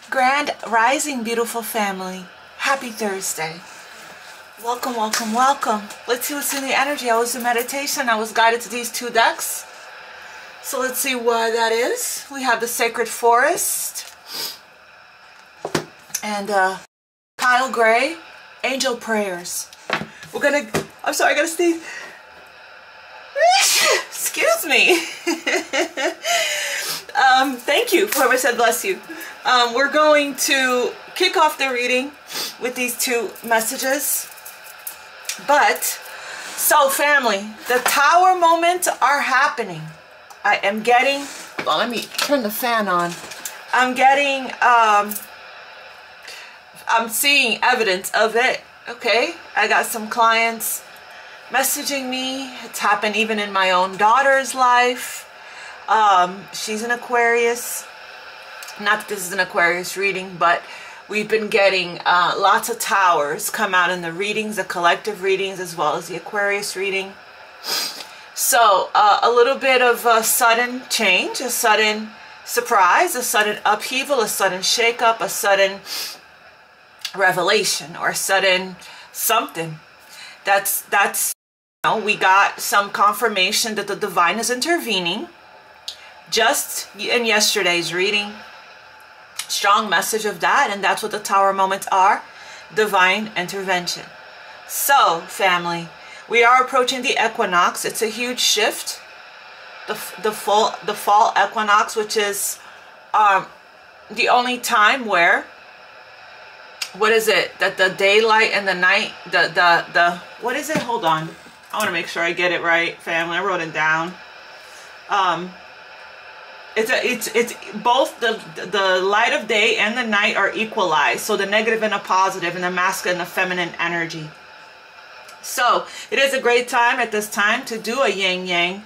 Grand Rising, beautiful family. Happy Thursday. Welcome, welcome, welcome. Let's see what's in the energy. I was in meditation. I was guided to these two decks. So let's see what that is. We have the Sacred Forest. And Kyle Gray, Angel Prayers. We're gonna, I'm sorry, I gotta sneeze. Excuse me. Thank you, whoever said bless you. We're going to kick off the reading with these two messages. But, so family, the Tower moments are happening. I am getting, well, let me turn the fan on. I'm getting, I'm seeing evidence of it, okay? I got some clients messaging me. It's happened even in my own daughter's life. She's an Aquarius. Not that this is an Aquarius reading, but we've been getting lots of towers come out in the readings, the collective readings, as well as the Aquarius reading. So a little bit of a sudden change, a sudden surprise, a sudden upheaval, a sudden shakeup, a sudden revelation, or a sudden something. That's you know, we got some confirmation that the divine is intervening just in yesterday's reading. Strong message of that, and that's what the Tower moments are, divine intervention. So family, we are approaching the equinox. It's a huge shift, the fall equinox, which is the only time where, what is it, that the daylight and the night, the what is it, hold on, I want to make sure I get it right, family. I wrote it down. It's both the light of day and the night are equalized. So the negative and the positive, and the masculine and the feminine energy. So it is a great time at this time to do a yin yang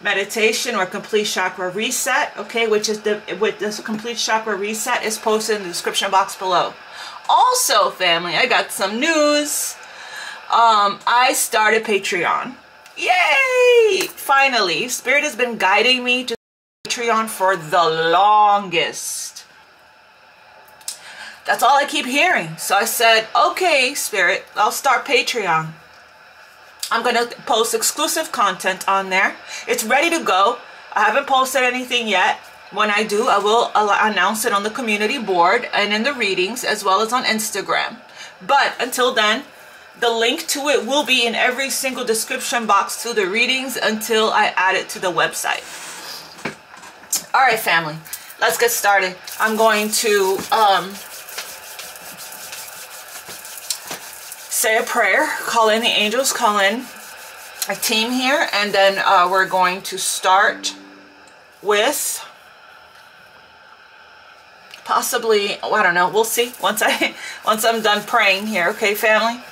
meditation or complete chakra reset. Okay, which is with this complete chakra reset is posted in the description box below. Also, family, I got some news. I started Patreon. Yay! Finally, Spirit has been guiding me to Patreon for the longest. That's all I keep hearing. So I said, okay, Spirit, I'll start Patreon. I'm going to post exclusive content on there. It's ready to go. I haven't posted anything yet. When I do, I will announce it on the community board and in the readings, as well as on Instagram. But until then, the link to it will be in every single description box to the readings until I add it to the website. All right, family, let's get started. I'm going to say a prayer, call in the angels, call in a team here, and then we're going to start with possibly, oh, I don't know, we'll see once I'm done praying here. Okay, family.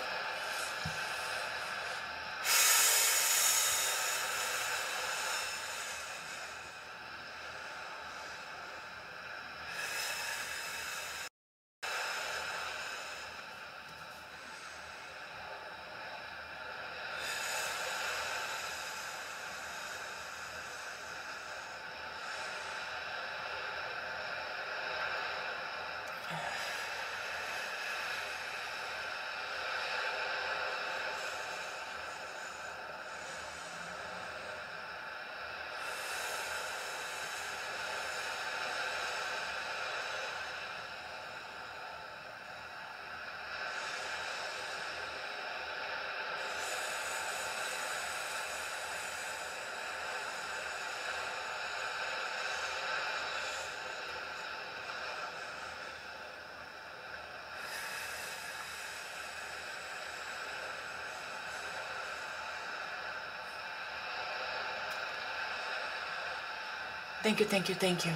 Thank you, thank you, thank you,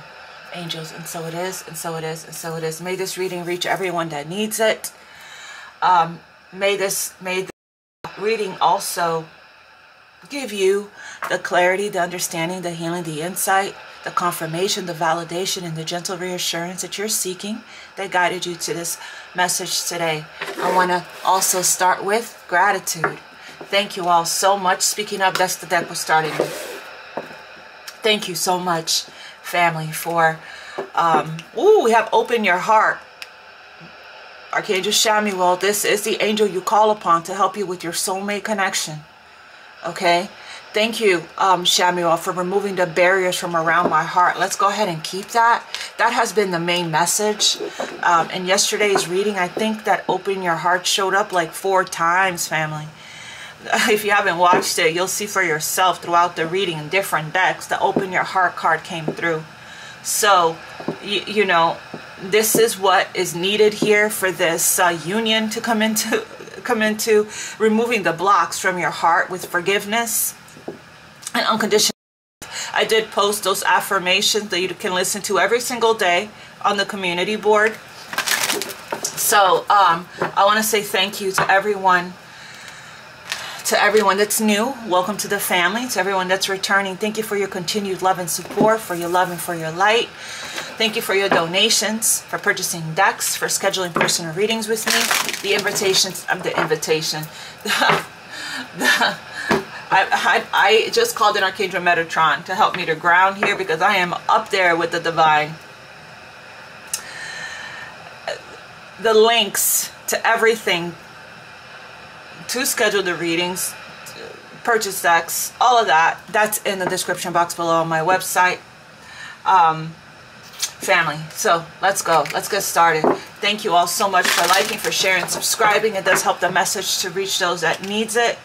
angels. And so it is, and so it is, and so it is. May this reading reach everyone that needs it. May the reading also give you the clarity, the understanding, the healing, the insight, the confirmation, the validation, and the gentle reassurance that you're seeking that guided you to this message today. I want to also start with gratitude. Thank you all so much. Speaking of, that's the deck we're starting with. Thank you so much, family, for We have open your heart. Archangel Chamuel, this is the angel you call upon to help you with your soulmate connection. Okay? Thank you, Chamuel, for removing the barriers from around my heart. Let's go ahead and keep that. That has been the main message. In yesterday's reading, I think that open your heart showed up like 4 times, family. If you haven't watched it, you'll see for yourself throughout the reading in different decks, the open your heart card came through. So, you know, this is what is needed here for this union to come into removing the blocks from your heart with forgiveness and unconditional. I did post those affirmations that you can listen to every single day on the community board. So I want to say thank you to everyone. To everyone that's new, welcome to the family. To everyone that's returning, thank you for your continued love and support, for your love and for your light. Thank you for your donations, for purchasing decks, for scheduling personal readings with me. The invitations, I just called in Archangel Metatron to help me to ground here because I am up there with the divine. The links to everything, to schedule the readings, purchase decks, all of that, that's in the description box below on my website. Family, so let's go. Let's get started. Thank you all so much for liking, for sharing, subscribing. It does help the message to reach those that needs it.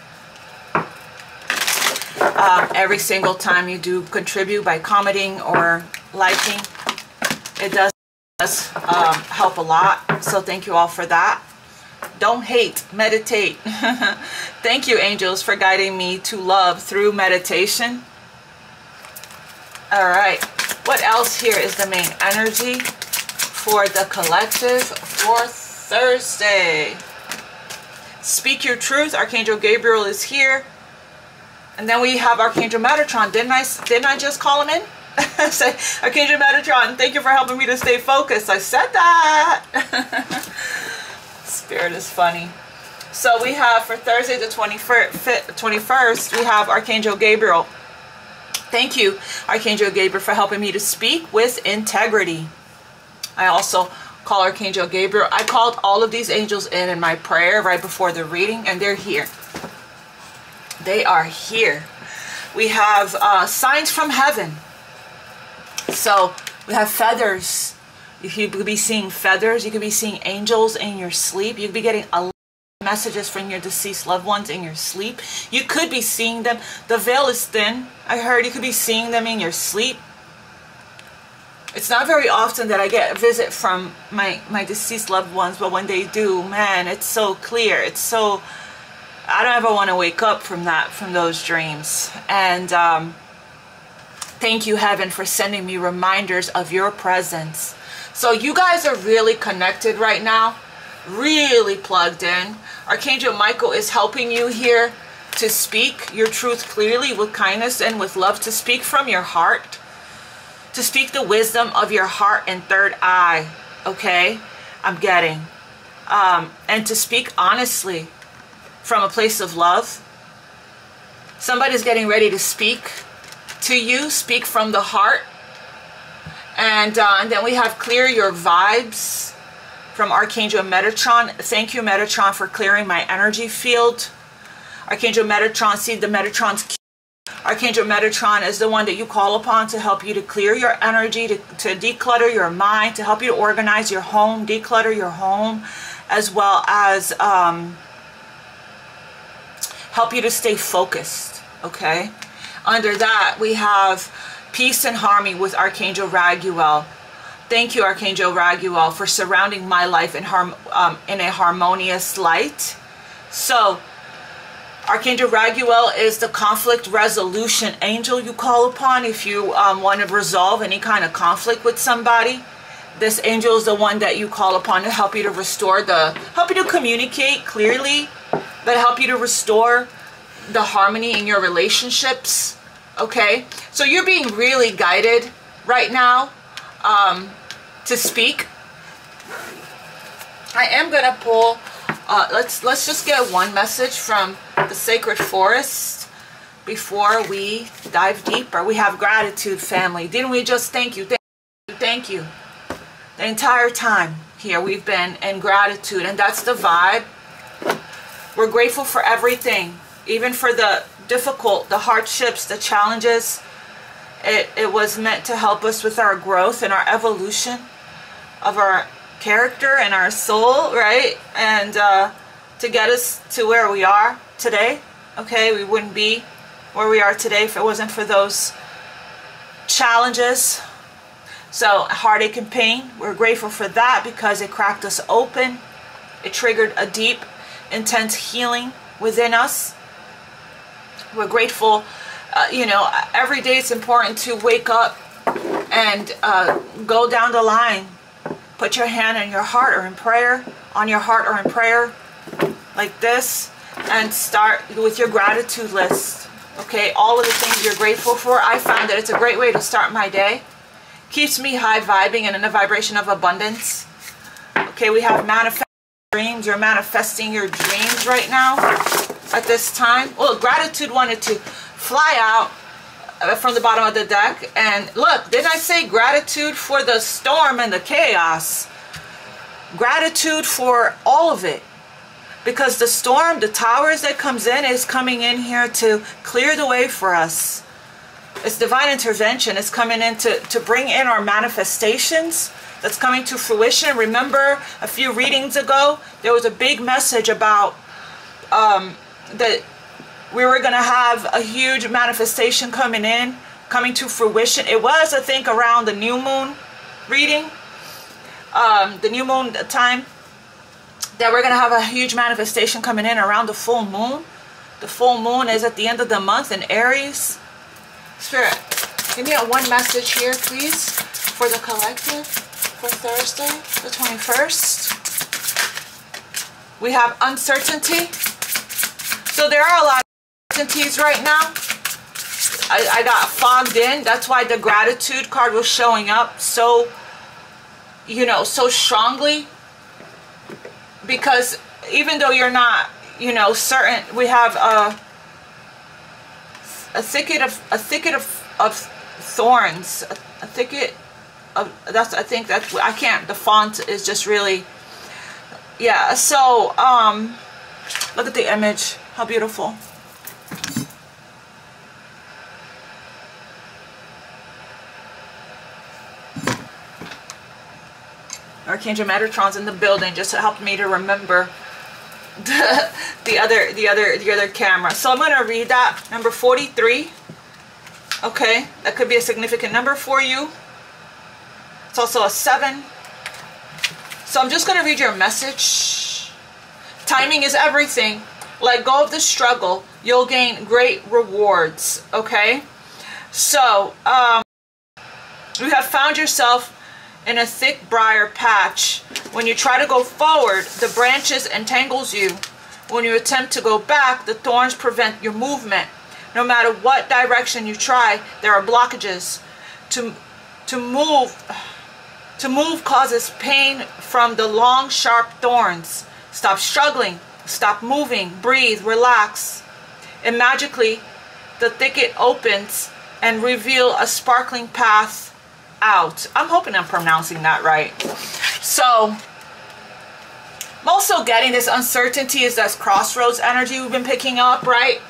Every single time you do contribute by commenting or liking, it does help a lot. So thank you all for that. Don't hate, meditate. Thank you, angels, for guiding me to love through meditation. All right, what else here is the main energy for the collective for Thursday? Speak your truth. Archangel Gabriel is here. And then we have Archangel Metatron. Didn't I just call him in? Say, Archangel Metatron, thank you for helping me to stay focused. I said that. Spirit is funny. So we have for Thursday the 21st, we have Archangel Gabriel. Thank you, Archangel Gabriel, for helping me to speak with integrity. I also call Archangel Gabriel. I called all of these angels in my prayer right before the reading, and they're here. They are here. We have signs from heaven. So we have feathers. If you could be seeing feathers, you could be seeing angels in your sleep. You could be getting a lot of messages from your deceased loved ones in your sleep. You could be seeing them. The veil is thin. I heard you could be seeing them in your sleep. It's not very often that I get a visit from my deceased loved ones, but when they do, man, it's so clear. It's so, I don't ever want to wake up from those dreams. And thank you, heaven, for sending me reminders of your presence. So you guys are really connected right now, really plugged in. Archangel Michael is helping you here to speak your truth clearly with kindness and with love, to speak from your heart, to speak the wisdom of your heart and third eye, okay? I'm getting. And to speak honestly from a place of love. Somebody's getting ready to speak to you, speak from the heart. And then we have clear your vibes from Archangel Metatron. Thank you, Metatron, for clearing my energy field. Archangel Metatron, see the Metatron's key. Archangel Metatron is the one that you call upon to help you to clear your energy, to declutter your mind, to help you to organize your home, declutter your home, as well as help you to stay focused, okay? Under that, we have peace and harmony with Archangel Raguel. Thank you, Archangel Raguel, for surrounding my life in a harmonious light. So, Archangel Raguel is the conflict resolution angel you call upon if you want to resolve any kind of conflict with somebody. This angel is the one that you call upon to help you to restore help you to communicate clearly, but help you to restore the harmony in your relationships. Okay, so you're being really guided right now to speak. I am gonna pull. Let's just get one message from the sacred forest before we dive deeper. We have gratitude, family. Didn't we just thank you? Thank thank you. The entire time here we've been in gratitude, and that's the vibe. We're grateful for everything, even for the difficult, the hardships, the challenges. It was meant to help us with our growth and our evolution of our character and our soul, right? And to get us to where we are today. Okay, we wouldn't be where we are today if it wasn't for those challenges. So heartache and pain, we're grateful for that because it cracked us open. It triggered a deep, intense healing within us. We're grateful, you know, every day it's important to wake up and go down the line. Put your hand on your heart or in prayer, like this, and start with your gratitude list. Okay, all of the things you're grateful for. I found that it's a great way to start my day. Keeps me high vibing and in a vibration of abundance. Okay, we have manifesting dreams. You're manifesting your dreams right now at this time. Well, gratitude wanted to fly out from the bottom of the deck. And look, didn't I say gratitude for the storm and the chaos? Gratitude for all of it. Because the storm, the towers that comes in is coming in here to clear the way for us. It's divine intervention. It's coming in to bring in our manifestations that's coming to fruition. Remember a few readings ago, there was a big message about that we were going to have a huge manifestation coming to fruition. It was, I think, around the new moon reading, the new moon time, that we're going to have a huge manifestation coming in around the full moon. The full moon is at the end of the month in Aries. Spirit, give me one message here, please, for the collective for Thursday, the 21st. We have uncertainty. So there are a lot of uncertainties right now. I got fogged in. That's why the gratitude card was showing up so, you know, so strongly. Because even though you're not, you know, certain, we have a thicket of thorns, a thicket of, that's, I think that's, I can't, the font is just really, yeah. So look at the image, how beautiful. Archangel Metatron's in the building just to help me to remember the other camera. So I'm going to read that. Number 43. Okay, that could be a significant number for you. It's also a 7. So I'm just going to read your message. Timing is everything. Let go of the struggle. You'll gain great rewards. Okay. So you have found yourself in a thick briar patch. When you try to go forward, the branches entangles you. When you attempt to go back, the thorns prevent your movement. No matter what direction you try, there are blockages. To move causes pain from the long, sharp thorns. Stop struggling. Stop moving. Breathe. Relax. And magically, the thicket opens and reveals a sparkling path out. I'm hoping I'm pronouncing that right. So I'm also getting this uncertainty is that crossroads energy we've been picking up, right?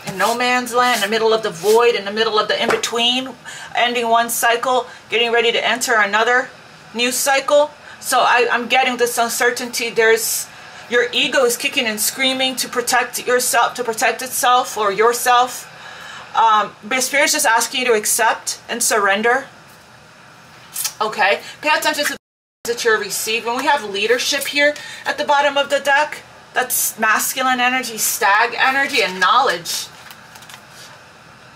In no man's land, in the middle of the void, in the middle of the in-between, ending one cycle, getting ready to enter another new cycle. So I'm getting this uncertainty. There's, your ego is kicking and screaming to protect yourself, to protect itself or yourself. But Spirit's just asking you to accept and surrender. Okay, pay attention to the that you're receiving. We have leadership here at the bottom of the deck. That's masculine energy, stag energy, and knowledge.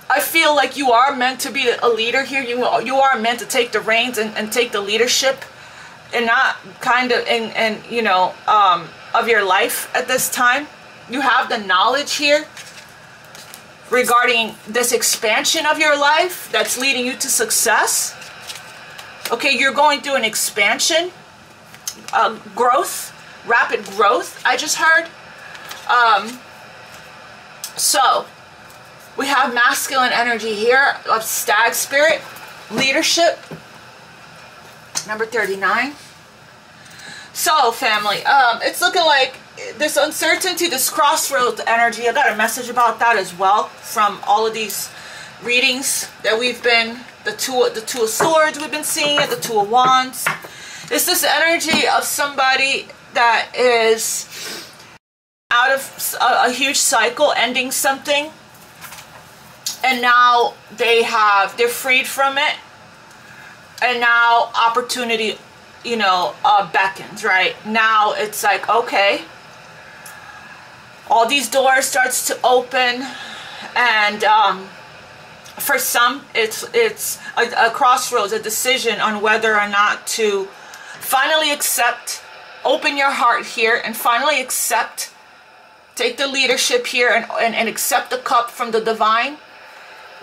I feel like you are meant to be a leader here. You are meant to take the reins and take the leadership, and not kind of and you know of your life at this time. You have the knowledge here regarding this expansion of your life that's leading you to success. Okay, you're going through an expansion, growth, rapid growth, I just heard. So, we have masculine energy here of stag spirit. leadership, number 39. So family, it's looking like this uncertainty, this crossroads energy. I got a message about that as well from all of these readings that we've been, the two of swords we've been seeing, the two of wands. It's this energy of somebody that is out of a huge cycle, ending something, and now they're freed from it, and now opportunity, you know, beckons. Right now it's like, okay, all these doors starts to open, and for some it's a crossroads, a decision on whether or not to finally accept, open your heart here and finally accept, take the leadership here and accept the cup from the divine,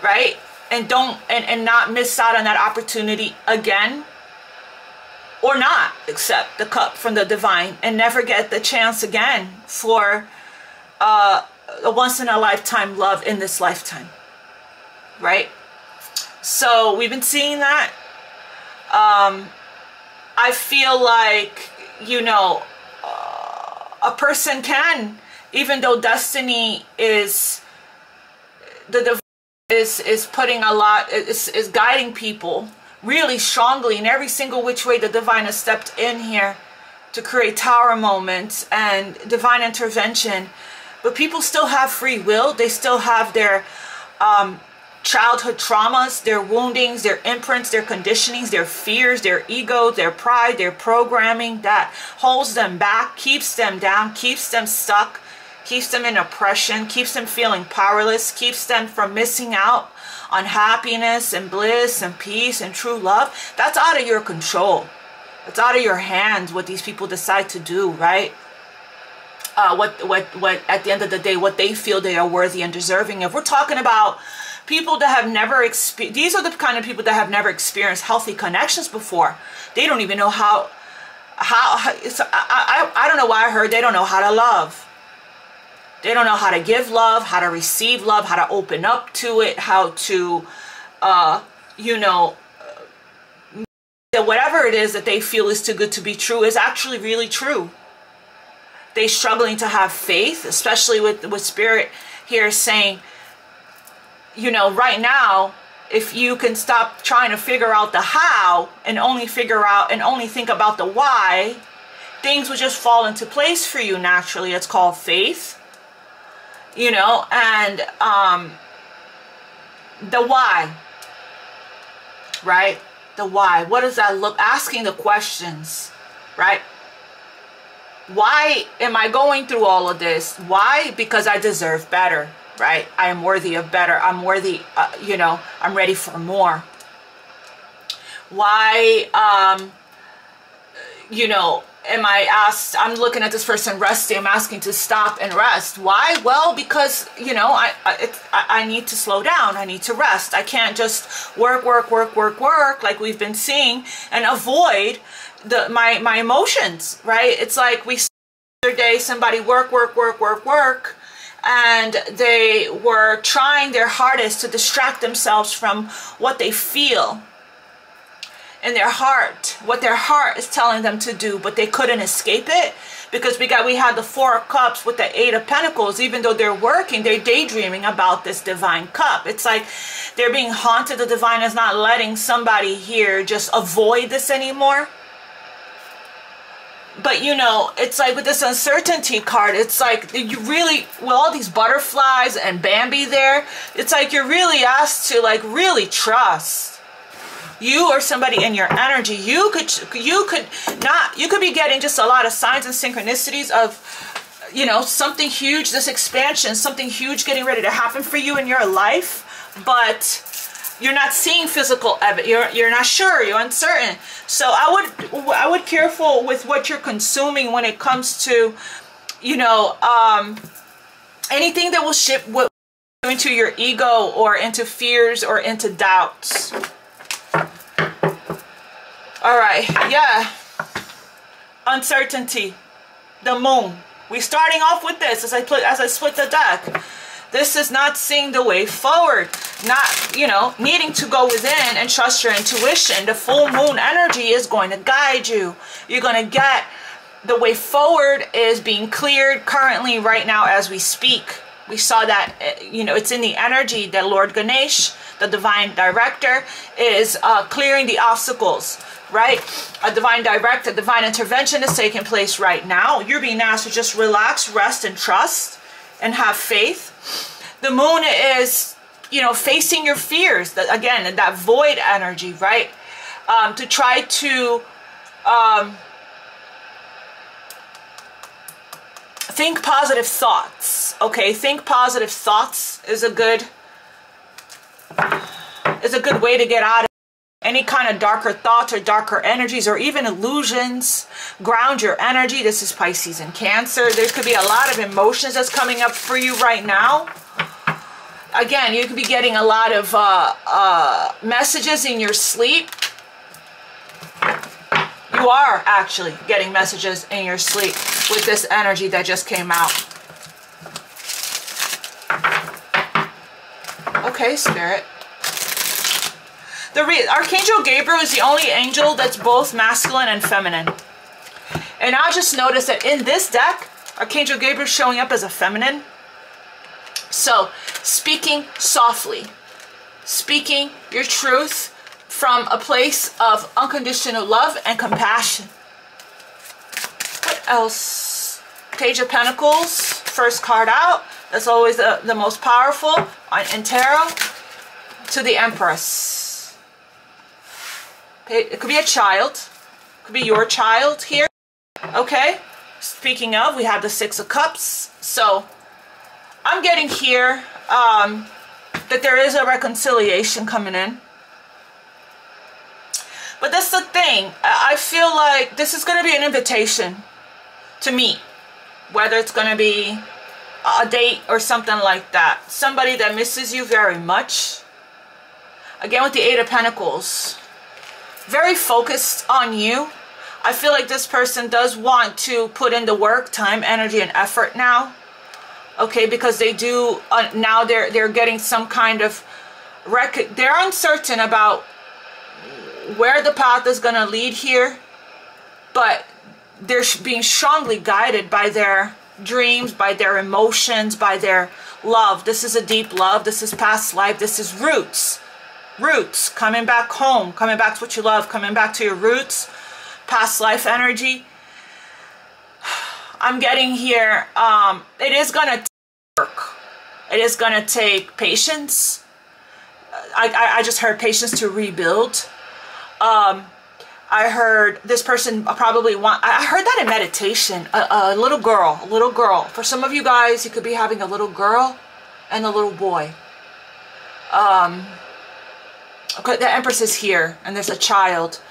right? And not miss out on that opportunity again, or not accept the cup from the divine and never get the chance again for a once in a lifetime love in this lifetime, right? So we've been seeing that. I feel like, you know, a person can, even though destiny is, the divine is putting a lot, is guiding people really strongly in every single which way. The divine has stepped in here to create tower moments and divine intervention, but people still have free will. They still have their childhood traumas, their woundings, their imprints, their conditionings, their fears, their ego, their pride, their programming that holds them back, keeps them down, keeps them stuck, keeps them in oppression, keeps them feeling powerless, keeps them from missing out on happiness and bliss and peace and true love. That's out of your control. It's out of your hands what these people decide to do, right? What at the end of the day, what they feel they are worthy and deserving of. We're talking about people that have never experienced, these are the kind of people that have never experienced healthy connections before. They don't even know how I don't know why I heard they don't know how to love. They don't know how to give love, how to receive love, how to open up to it, how to, you know, that whatever it is that they feel is too good to be true is actually really true. They're struggling to have faith, especially with Spirit here saying, you know, right now, if you can stop trying to figure out the how and only figure out and only think about the why, things will just fall into place for you naturally. It's called faith, you know, and the why, right? The why. What does that look? Asking the questions, right? Why am I going through all of this? Why? Because I deserve better. Right? I am worthy of better. I'm worthy, you know, I'm ready for more. Why, you know, am I asked, I'm looking at this person resting, I'm asking to stop and rest. Why? Well, because, you know, I need to slow down. I need to rest. I can't just work like we've been seeing and avoid my emotions, right? It's like we saw the other day, somebody work, and they were trying their hardest to distract themselves from what they feel in their heart, what their heart is telling them to do, but they couldn't escape it because we had the Four of Cups with the Eight of Pentacles. Even though they're working, they're daydreaming about this divine cup. It's like they're being haunted. The divine is not letting somebody here just avoid this anymore. But, you know, it's like with this uncertainty card, it's like you really, with all these butterflies and Bambi there, it's like you're really asked to, like, really trust. You or somebody in your energy, you could be getting just a lot of signs and synchronicities of, you know, something huge, this expansion, something huge getting ready to happen for you in your life, but you're not seeing physical evidence. You're not sure. You're uncertain. So I would careful with what you're consuming when it comes to, you know, anything that will shift into your ego or into fears or into doubts. All right, yeah. Uncertainty. The moon. We're starting off with this as I split the deck. This is not seeing the way forward, not, you know, needing to go within and trust your intuition. The full moon energy is going to guide you. You're going to get the way forward is being cleared currently right now as we speak. We saw that, you know, it's in the energy that Lord Ganesh, the divine director, is clearing the obstacles, right? A divine director, divine intervention is taking place right now. You're being asked to just relax, rest, and trust, and have faith. The moon is, you know, facing your fears, that, again, that void energy, right? To try to think positive thoughts. Okay, think positive thoughts is a good way to get out of any kind of darker thoughts or darker energies or even illusions. Ground your energy. This is Pisces and Cancer. There could be a lot of emotions that's coming up for you right now. Again, you could be getting a lot of messages in your sleep. You are actually getting messages in your sleep with this energy that just came out. Okay, Spirit. Archangel Gabriel is the only angel that's both masculine and feminine. And I just noticed that in this deck, Archangel Gabriel is showing up as a feminine. So, speaking softly, speaking your truth from a place of unconditional love and compassion. What else? Page of Pentacles, first card out. That's always the most powerful in tarot. To the Empress. It could be a child. It could be your child here. Okay. Speaking of, we have the Six of Cups. So, I'm getting here that there is a reconciliation coming in. But that's the thing. I feel like this is going to be an invitation to meet. Whether it's going to be a date or something like that. Somebody that misses you very much. Again, with the Eight of Pentacles. Very focused on you. I feel like this person does want to put in the work, time, energy, and effort now. Okay, because they do, now they're getting some kind of, they're uncertain about where the path is going to lead here. But they're being strongly guided by their dreams, by their emotions, by their love. This is a deep love. This is past life. This is roots. Roots. Coming back home. Coming back to what you love. Coming back to your roots. Past life energy. I'm getting here. It is going to take work. It is going to take patience. I just heard patience to rebuild. I heard this person probably I heard that in meditation. A little girl. For some of you guys, you could be having a little girl and a little boy. Okay, the Empress is here, and there's a child.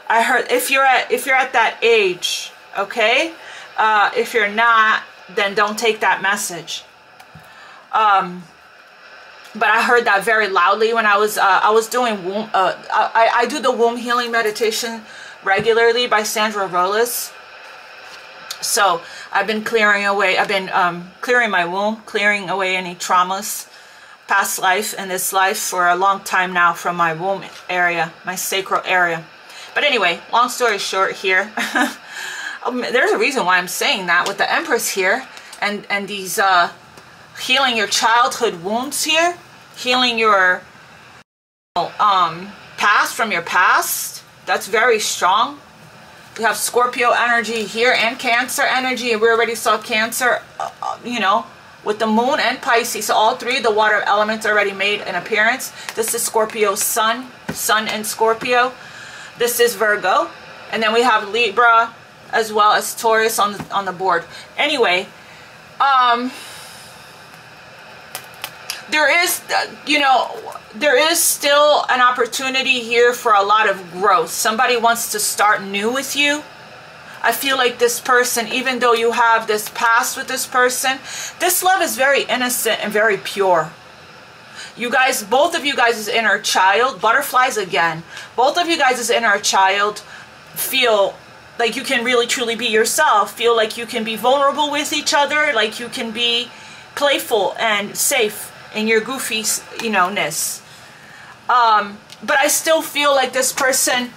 I heard if you're at that age, okay. If you're not, then don't take that message. But I heard that very loudly when I was doing womb. I do the womb healing meditation regularly by Sandra Rollis. So I've been clearing away. I've been clearing my womb, clearing away any traumas, past life and this life for a long time now from my womb area, my sacral area. But anyway, long story short here. There's a reason why I'm saying that with the Empress here and these healing your childhood wounds here, healing your past from your past. That's very strong. We have Scorpio energy here and Cancer energy, and we already saw Cancer, you know, with the Moon and Pisces. So all three of the water elements already made an appearance. This is Scorpio's Sun and Scorpio. This is Virgo, and then we have Libra as well as Taurus on the board. Anyway, there is, you know, there is still an opportunity here for a lot of growth. Somebody wants to start new with you. I feel like this person, even though you have this past with this person, this love is very innocent and very pure. You guys, both of you guys' inner child, butterflies again, both of you guys' inner child feel like you can really truly be yourself, feel like you can be vulnerable with each other, like you can be playful and safe in your goofy, you know, ness. But I still feel like this person,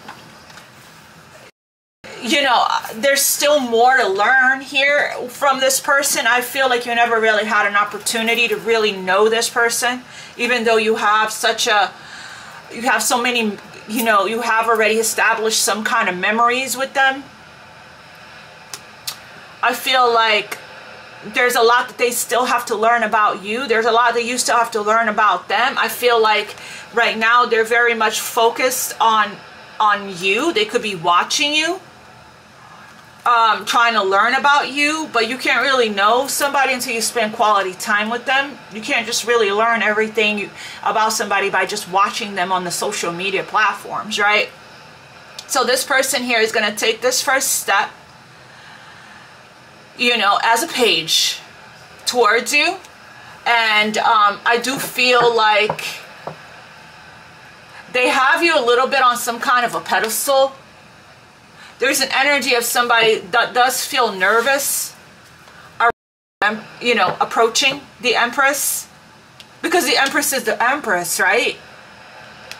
you know, there's still more to learn here from this person. I feel like you never really had an opportunity to really know this person, even though you have you have so many, you know, you have already established some kind of memories with them. I feel like there's a lot that they still have to learn about you. There's a lot that you still have to learn about them. I feel like right now they're very much focused on you. They could be watching you, trying to learn about you, but you can't really know somebody until you spend quality time with them. You can't just really learn everything about somebody by just watching them on the social media platforms, right? So this person here is going to take this first step, you know, as a page towards you. And I do feel like they have you a little bit on some kind of a pedestal. There's an energy of somebody that does feel nervous, you know, approaching the Empress, because the Empress is the Empress, right?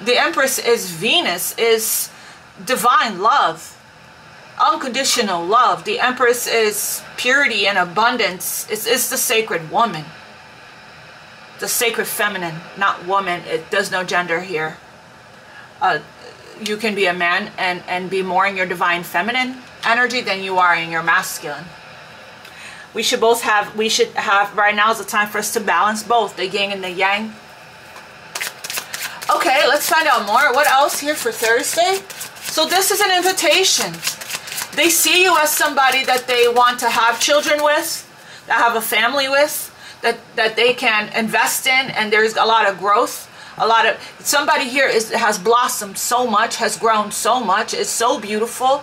The Empress is Venus, is divine love, unconditional love. The Empress is purity and abundance. It's the sacred woman, the sacred feminine, not woman. There's no gender here. You can be a man and be more in your divine feminine energy than you are in your masculine. We should have, right now is the time for us to balance both, the yin and the yang. Okay, let's find out more. What else here for Thursday? So this is an invitation. They see you as somebody that they want to have children with, that have a family with, that they can invest in, and there's a lot of growth. Somebody here has blossomed so much, has grown so much, is so beautiful.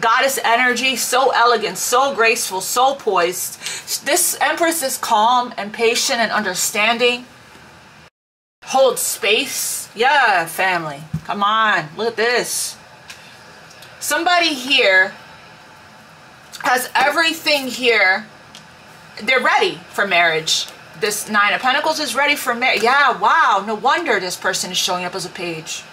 Goddess energy, so elegant, so graceful, so poised. This Empress is calm and patient and understanding. Holds space. Yeah, family. Come on, look at this. Somebody here has everything here. They're ready for marriage. This Nine of Pentacles is ready for marriage. Yeah, wow. No wonder this person is showing up as a page.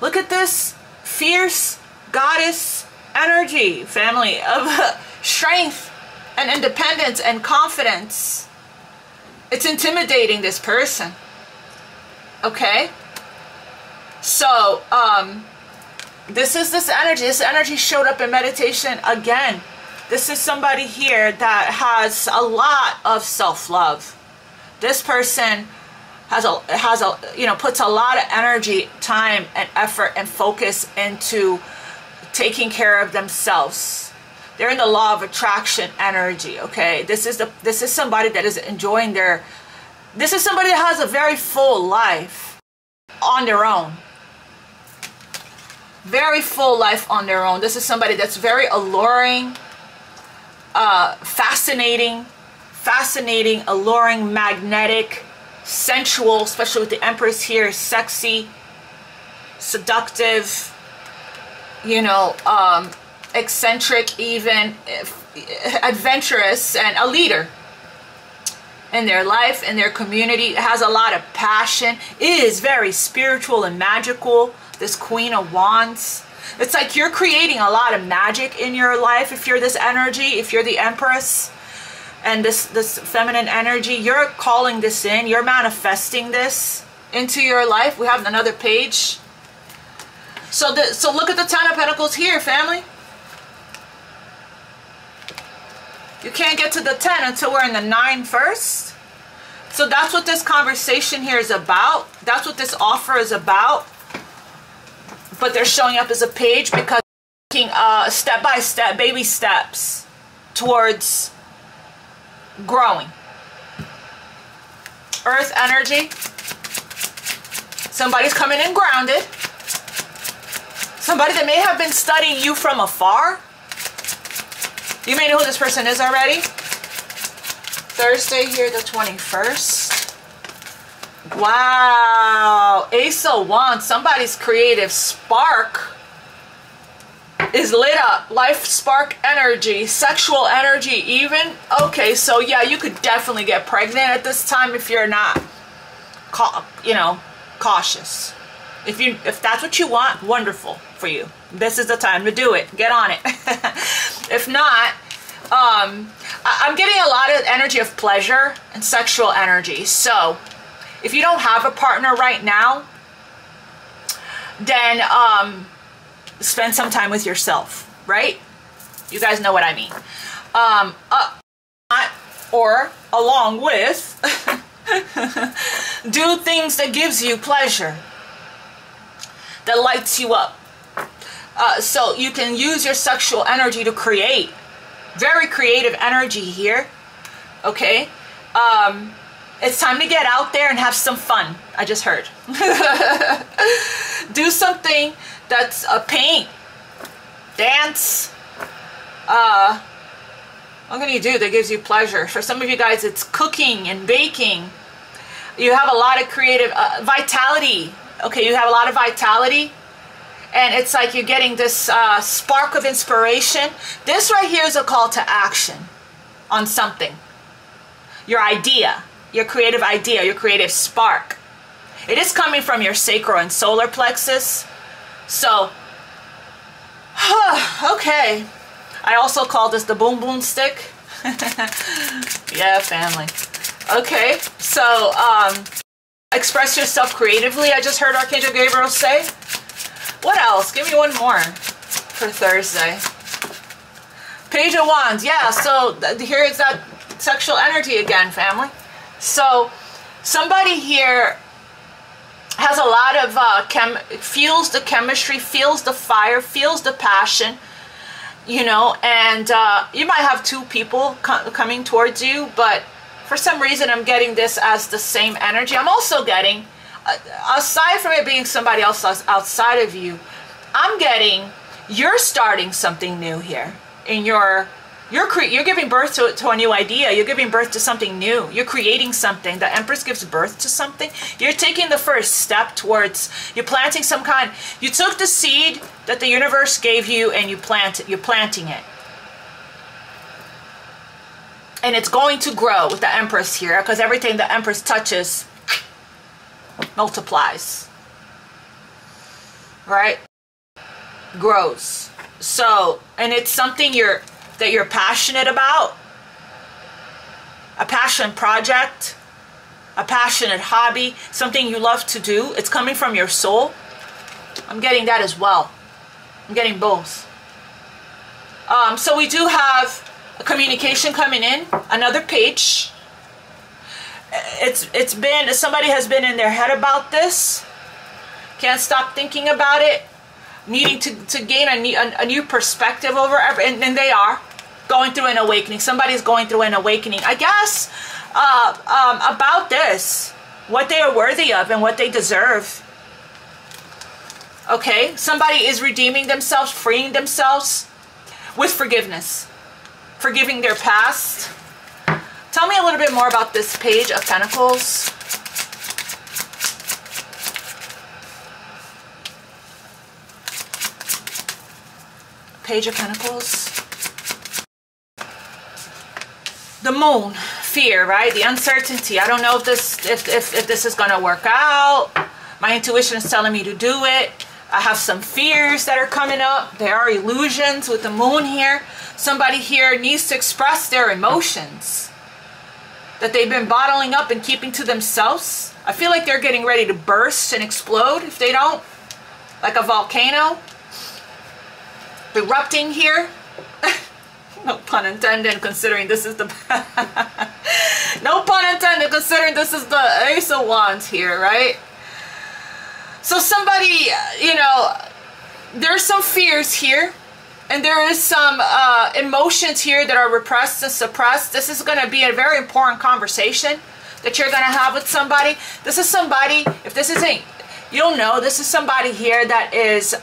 Look at this fierce goddess energy, family, of strength and independence and confidence. It's intimidating this person. Okay? So, this is this energy. This energy showed up in meditation again. This is somebody here that has a lot of self-love. This person puts a lot of energy, time, and effort and focus into taking care of themselves. They're in the law of attraction energy. Okay, this is somebody that is enjoying this is somebody that has a very full life on their own. Very full life on their own. This is somebody that's very alluring, fascinating, alluring, magnetic, sensual, especially with the Empress here, sexy, seductive, you know, eccentric, even adventurous, and a leader in their life, in their community. It has a lot of passion. It is very spiritual and magical. This Queen of Wands. It's like you're creating a lot of magic in your life if you're this energy, if you're the Empress and this feminine energy. You're calling this in. You're manifesting this into your life. We have another page. So look at the Ten of Pentacles here, family. You can't get to the 10 until we're in the 9 first. So that's what this conversation here is about. That's what this offer is about. But they're showing up as a page because they're taking step-by-step, baby steps towards growing. Earth energy. Somebody's coming in grounded. Somebody that may have been studying you from afar. You may know who this person is already. Thursday here, the 21st. Wow, Ace of Wands, somebody's creative spark is lit up. Life spark energy, sexual energy even. Okay, so yeah, you could definitely get pregnant at this time if you're not, you know, cautious. If that's what you want, wonderful for you. This is the time to do it. Get on it. If not, I'm getting a lot of energy of pleasure and sexual energy. So if you don't have a partner right now, then spend some time with yourself, right? You guys know what I mean. Or along with, do things that gives you pleasure, that lights you up. So you can use your sexual energy to create. Very creative energy here. Okay. It's time to get out there and have some fun. I just heard. Do something that's paint, dance. What can you do that gives you pleasure? For some of you guys, it's cooking and baking. You have a lot of creative vitality. Okay, you have a lot of vitality. And it's like you're getting this spark of inspiration. This right here is a call to action on something. Your idea, your creative idea, your creative spark. It is coming from your sacral and solar plexus. So, okay. I also call this the boom boom stick. Yeah, family. Okay, so express yourself creatively. I just heard Archangel Gabriel say. What else? Give me one more for Thursday. Page of Wands. Yeah, so here is that sexual energy again, family. So somebody here has a lot of feels the chemistry, feels the fire, feels the passion, you know, and you might have two people coming towards you, but for some reason I'm getting this as the same energy. I'm also getting, aside from it being somebody else outside of you, I'm getting you're starting something new here in you're giving birth to a new idea. You're giving birth to something new. You're creating something. The Empress gives birth to something. You're taking the first step towards, you're planting some kind. You took the seed that the universe gave you and you're planting it. And it's going to grow with the Empress here, because everything the Empress touches multiplies. Right? Grows. So, and it's something that you're passionate about, a passion project, a passionate hobby, something you love to do. It's coming from your soul. I'm getting that as well. I'm getting both. So we do have a communication coming in, another page. It's been, somebody has been in their head about this, can't stop thinking about it, needing to gain a new perspective over everything, and they are going through an awakening. Somebody's going through an awakening, I guess, about this, what they are worthy of and what they deserve. Okay, somebody is redeeming themselves, freeing themselves with forgiveness, forgiving their past. Tell me a little bit more about this Page of Pentacles. Page of Pentacles. The Moon, fear, right? The uncertainty. I don't know if this is gonna work out. My intuition is telling me to do it. I have some fears that are coming up. There are illusions with the Moon here. Somebody here needs to express their emotions that they've been bottling up and keeping to themselves. I feel like they're getting ready to burst and explode if they don't. Like a volcano erupting here. No pun intended, considering this is the no pun intended, considering this is the Ace of Wands here, right? So somebody, you know, there's some fears here, and there is some emotions here that are repressed and suppressed. This is going to be a very important conversation that you're going to have with somebody. This is somebody, if this isn't, you don't know, this is somebody here that is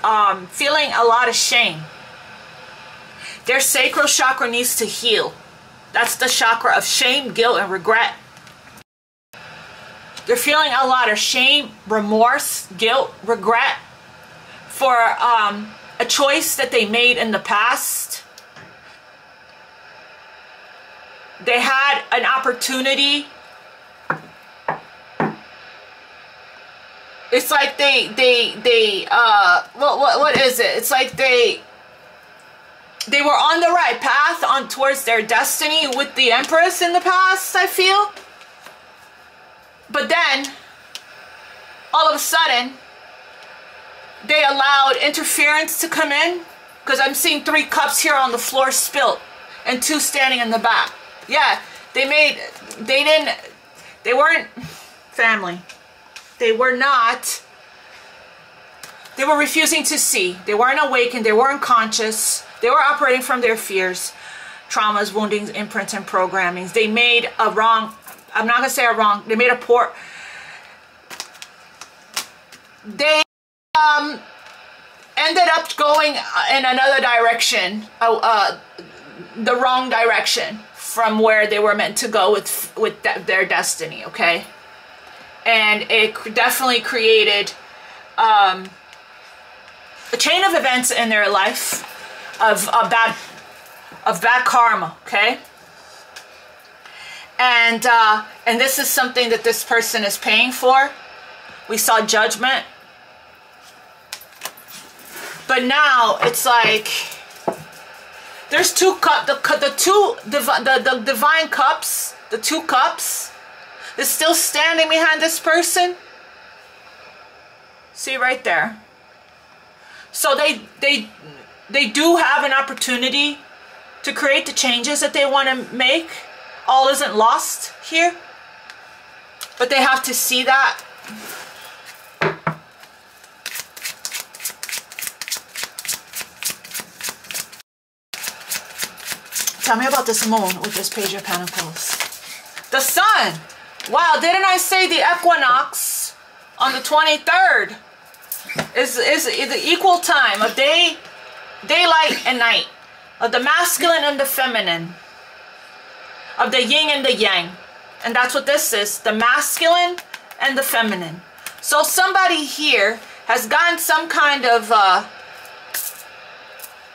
feeling a lot of shame. Their sacral chakra needs to heal. That's the chakra of shame, guilt, and regret. They're feeling a lot of shame, remorse, guilt, regret for a choice that they made in the past. They had an opportunity. It's like what is it? It's like they were on the right path towards their destiny with the Empress in the past, I feel. But then, all of a sudden, they allowed interference to come in. Because I'm seeing 3 cups here on the floor spilt and 2 standing in the back. Yeah, they weren't family. They were refusing to see. They weren't awakened. They weren't conscious. They were operating from their fears, traumas, woundings, imprints, and programmings. They made a wrong, I'm not going to say a wrong, they made a poor, they ended up going in another direction, the wrong direction from where they were meant to go with their destiny, okay? And it definitely created a chain of events in their life of bad karma, okay? And this is something that this person is paying for. We saw judgment. But now it's like there's 2 cups, the divine cups, the 2 cups is still standing behind this person. See right there. So they do have an opportunity to create the changes that they want to make. All isn't lost here, but they have to see that. Tell me about this moon with this Page of Pentacles. The sun. Wow, didn't I say the equinox on the 23rd is the equal time of daylight and night, of the masculine and the feminine, of the yin and the yang. And that's what this is, the masculine and the feminine. So somebody here has gotten some kind of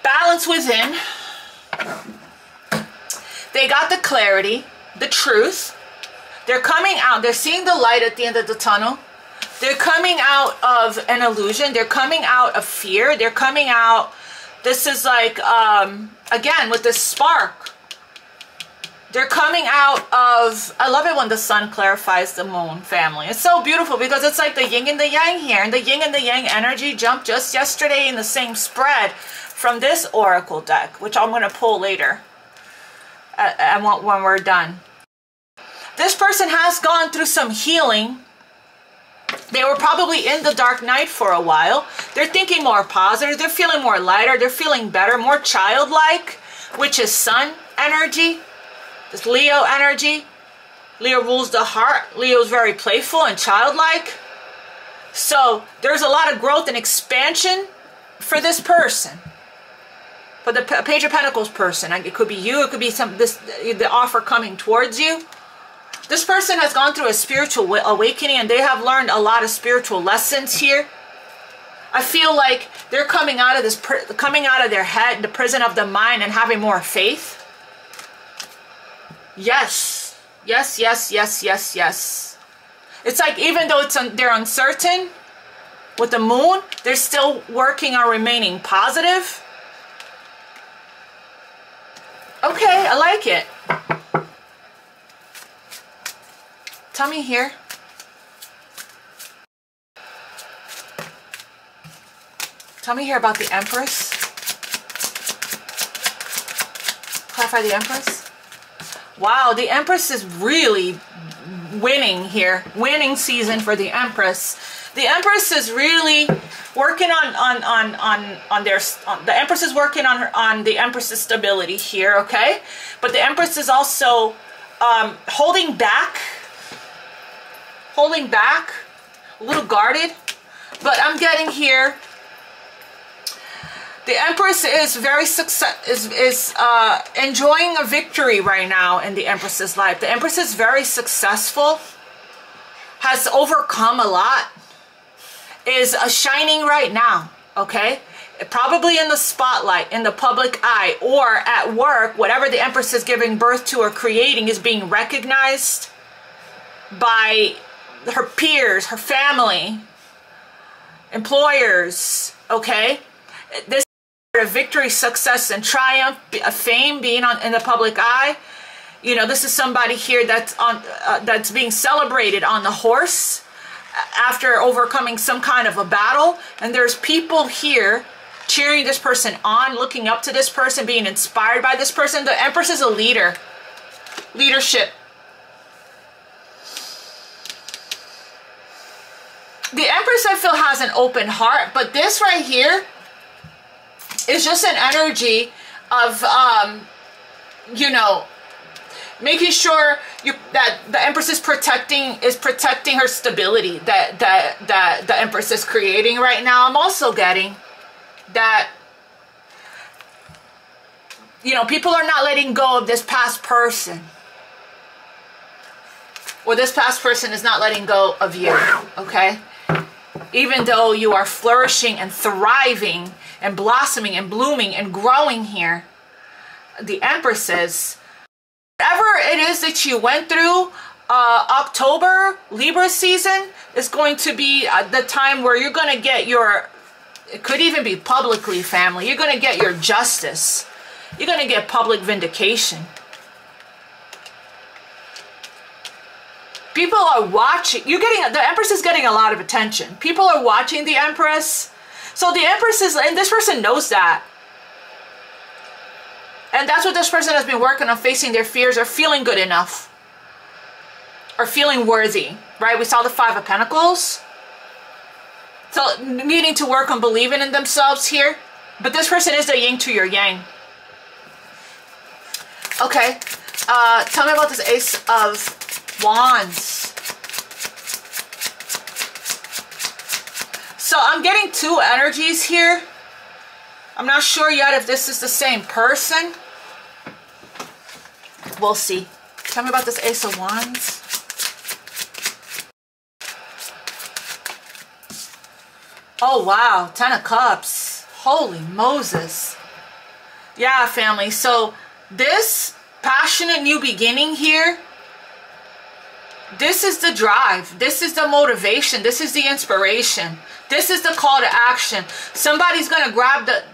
balance within. They got the clarity, the truth. They're coming out. They're seeing the light at the end of the tunnel. They're coming out of an illusion. They're coming out of fear. They're coming out. This is like, again, with this spark. They're coming out of, I love it when the sun clarifies the moon, family. It's so beautiful because it's like the yin and the yang here. And the yin and the yang energy jumped just yesterday in the same spread from this oracle deck, which I'm going to pull later. When we're done. This person has gone through some healing. They were probably in the dark night for a while. They're thinking more positive. They're feeling more lighter. They're feeling better, more childlike, which is sun energy. This Leo energy. Leo rules the heart. Leo's very playful and childlike. So there's a lot of growth and expansion for this person. For the Page of Pentacles person, it could be you, it could be the offer coming towards you. This person has gone through a spiritual awakening and they have learned a lot of spiritual lessons here. I feel like they're coming out of this, coming out of their head, the prison of the mind, and having more faith. Yes, yes, yes, yes, yes, yes. It's like even though they're uncertain with the moon, they're still working on remaining positive. Okay, I like it. Tell me here. Tell me here about the Empress. Clarify the Empress. Wow, the Empress is really winning here. Winning season for the Empress. The Empress is really working the Empress is working on the Empress's stability here, okay? But the Empress is also holding back, a little guarded. But I'm getting here, the Empress is very enjoying a victory right now in the Empress's life. The Empress is very successful, has overcome a lot, is shining right now, okay? probably in the spotlight, in the public eye, or at work, whatever the Empress is giving birth to or creating is being recognized by her peers, her family, employers, okay? This is a victory, success, and triumph, a fame being in the public eye. You know, this is somebody here that's being celebrated on the horse after overcoming some kind of a battle. And there's people here cheering this person on, looking up to this person, being inspired by this person. The Empress is a leader. Leadership. The Empress, I feel, has an open heart, but this right here is just an energy of, you know, making sure that the Empress is protecting her stability that the Empress is creating right now. I'm also getting that, you know, people are not letting go of this past person, or this past person is not letting go of you, okay? Even though you are flourishing and thriving and blossoming and blooming and growing here, the Empress is, whatever it is that you went through, October, Libra season, is going to be the time where you're going to get your, it could even be publicly, family, you're going to get your justice. You're going to get public vindication. People are watching. The Empress is getting a lot of attention. People are watching the Empress. So the Empress is, and this person knows that. And that's what this person has been working on, facing their fears, or feeling good enough, or feeling worthy, right? We saw the Five of Pentacles. So needing to work on believing in themselves here. But this person is the yin to your yang. Okay. Tell me about this Ace of Wands. So I'm getting two energies here. I'm not sure yet if this is the same person. We'll see. Tell me about this Ace of Wands. Oh, wow. 10 of Cups. Holy Moses. Yeah, family. So this passionate new beginning here, this is the drive. This is the motivation. This is the inspiration. This is the call to action. Somebody's going to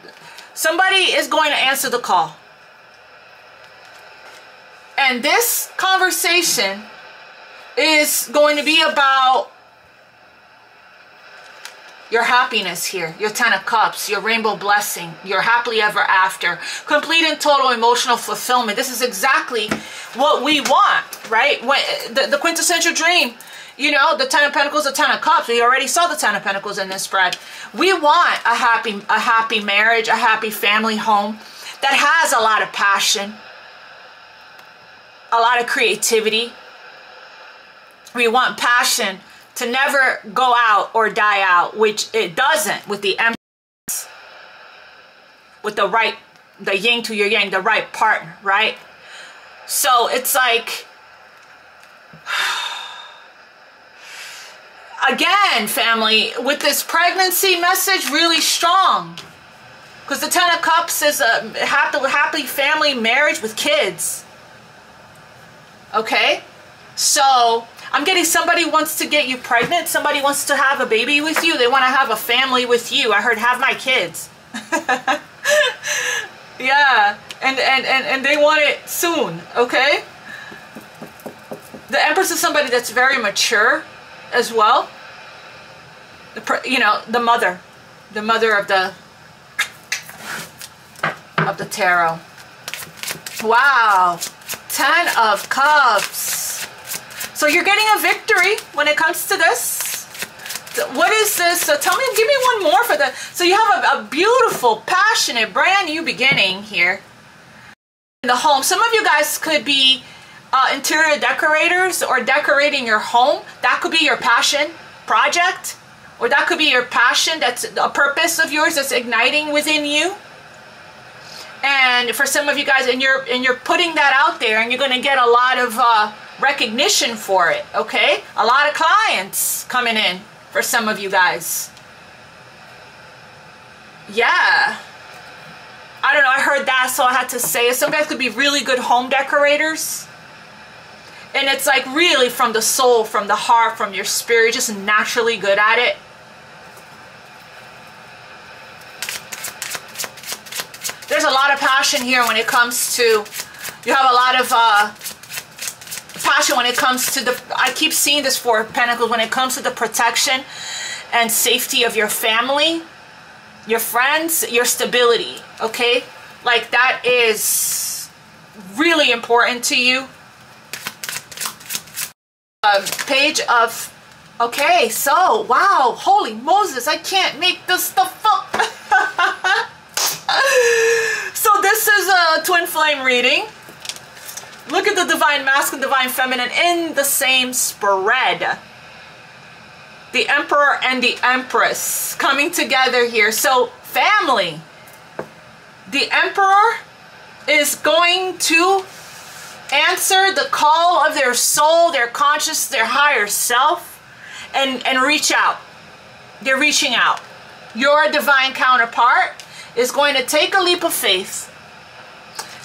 somebody is going to answer the call. And this conversation is going to be about your happiness here, your 10 of Cups, your rainbow blessing, your happily ever after, complete and total emotional fulfillment. This is exactly what we want, right? When, the quintessential dream, you know, the 10 of Pentacles, the 10 of Cups. We already saw the 10 of Pentacles in this spread. We want a happy marriage, a happy family home that has a lot of passion, a lot of creativity. We want passion to never go out or die out, which it doesn't with the Empress, with the yin to your yang, the right partner, right? So it's like, again, family, with this pregnancy message really strong, because the 10 of Cups is a happy family marriage with kids. Okay, so I'm getting somebody wants to get you pregnant. Somebody wants to have a baby with you. They want to have a family with you. I heard have my kids. Yeah, and they want it soon. Okay. The Empress is somebody that's very mature as well. You know, the mother of the tarot. Wow, 10 of Cups. So you're getting a victory when it comes to this. What is this? So tell me, give me one more for the. So you have a beautiful, passionate, brand new beginning here in the home. Some of you guys could be interior decorators or decorating your home. That could be your passion project, or that could be your passion. That's a purpose of yours that's igniting within you. And for some of you guys, and you're putting that out there, and you're going to get a lot of recognition for it. Okay, a lot of clients coming in for some of you guys. Yeah, heard that, so I had to say it. Some guys could be really good home decorators. And it's like really from the soul, from the heart, from your spirit, just naturally good at it. There's a lot of passion here when it comes to, you have a lot of passion when it comes to the, I keep seeing this Four of Pentacles, when it comes to the protection and safety of your family, your friends, your stability, okay? Like that is really important to you. Page of, okay, so, wow, holy Moses, I can't make this stuff up. So this is a twin flame reading. Look at the divine masculine, divine feminine in the same spread. The Emperor and the Empress coming together here. So family, the Emperor is going to answer the call of their soul, their conscious, their higher self, and reach out. They're reaching out. Your divine counterpart is going to take a leap of faith.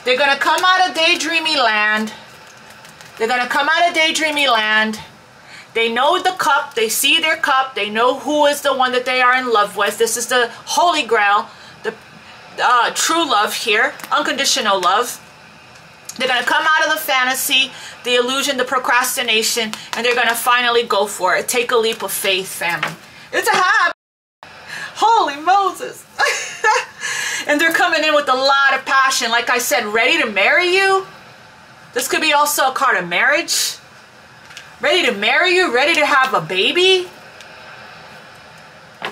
They're going to come out of daydreamy land. They're going to come out of daydreamy land. They know the cup. They see their cup. They know who is the one that they are in love with. This is the Holy Grail, the true love here, unconditional love. They're going to come out of the fantasy, the illusion, the procrastination, and they're going to finally go for it. Take a leap of faith, family. It's a habit. Holy Moses. And they're coming in with a lot of passion. Like I said, ready to marry you. This could be also a card of marriage. Ready to marry you, ready to have a baby.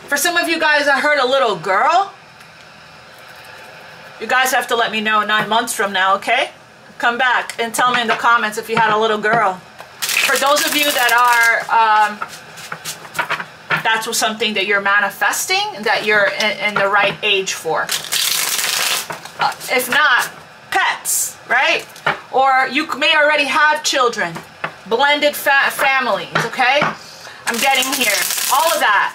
For some of you guys, I heard a little girl. You guys have to let me know 9 months from now, okay? Come back and tell me in the comments if you had a little girl. For those of you that are, that's something that you're manifesting, that you're in the right age for. If not, pets, right? Or you may already have children. Blended families, okay? I'm getting here. All of that.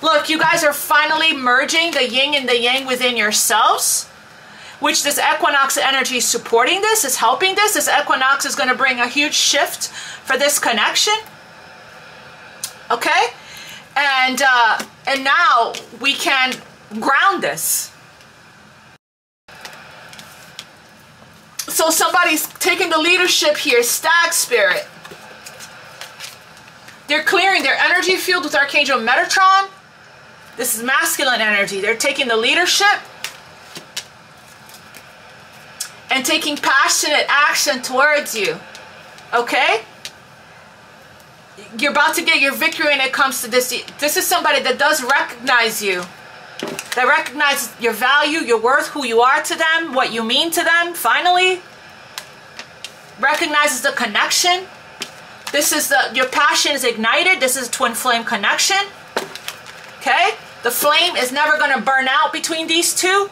Look, you guys are finally merging the yin and the yang within yourselves, which this equinox energy is supporting this, is helping this. This equinox is going to bring a huge shift for this connection. Okay? And now we can ground this. So somebody's taking the leadership here, Stag Spirit. They're clearing their energy field with Archangel Metatron. This is masculine energy. They're taking the leadership and taking passionate action towards you. Okay? You're about to get your victory when it comes to this. This is somebody that does recognize you. That recognizes your value, your worth, who you are to them, what you mean to them, finally. Recognizes the connection. This is your passion is ignited. This is a twin flame connection. Okay? The flame is never going to burn out between these two.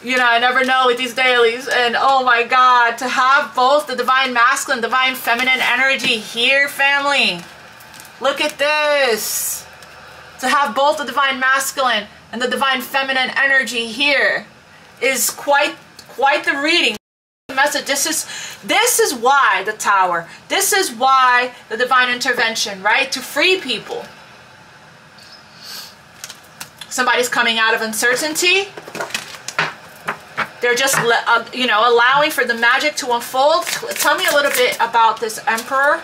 You know, I never know with these dailies. And oh my God, to have both the divine masculine, divine feminine energy here, family. Look at this. To have both the divine masculine and the divine feminine energy here is quite the reading. The message. This is why the Tower. This is why the divine intervention, right? To free people. Somebody's coming out of uncertainty. They're just, you know, allowing for the magic to unfold. Tell me a little bit about this Emperor.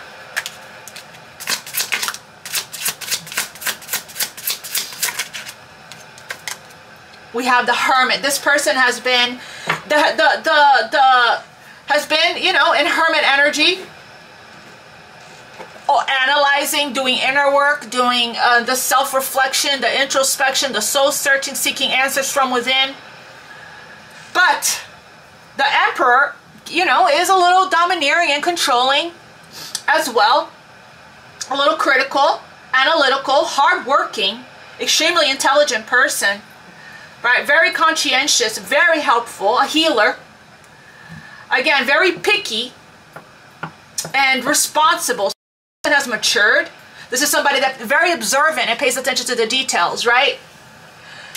We have the Hermit. This person has been you know, in Hermit energy, analyzing, doing inner work, doing the self-reflection, the introspection, the soul searching, seeking answers from within. But the Emperor, you know, is a little domineering and controlling as well. A little critical, analytical, hardworking, extremely intelligent person. Right, very conscientious, very helpful, a healer. Again, very picky and responsible. And has matured. This is somebody that's very observant and pays attention to the details, right?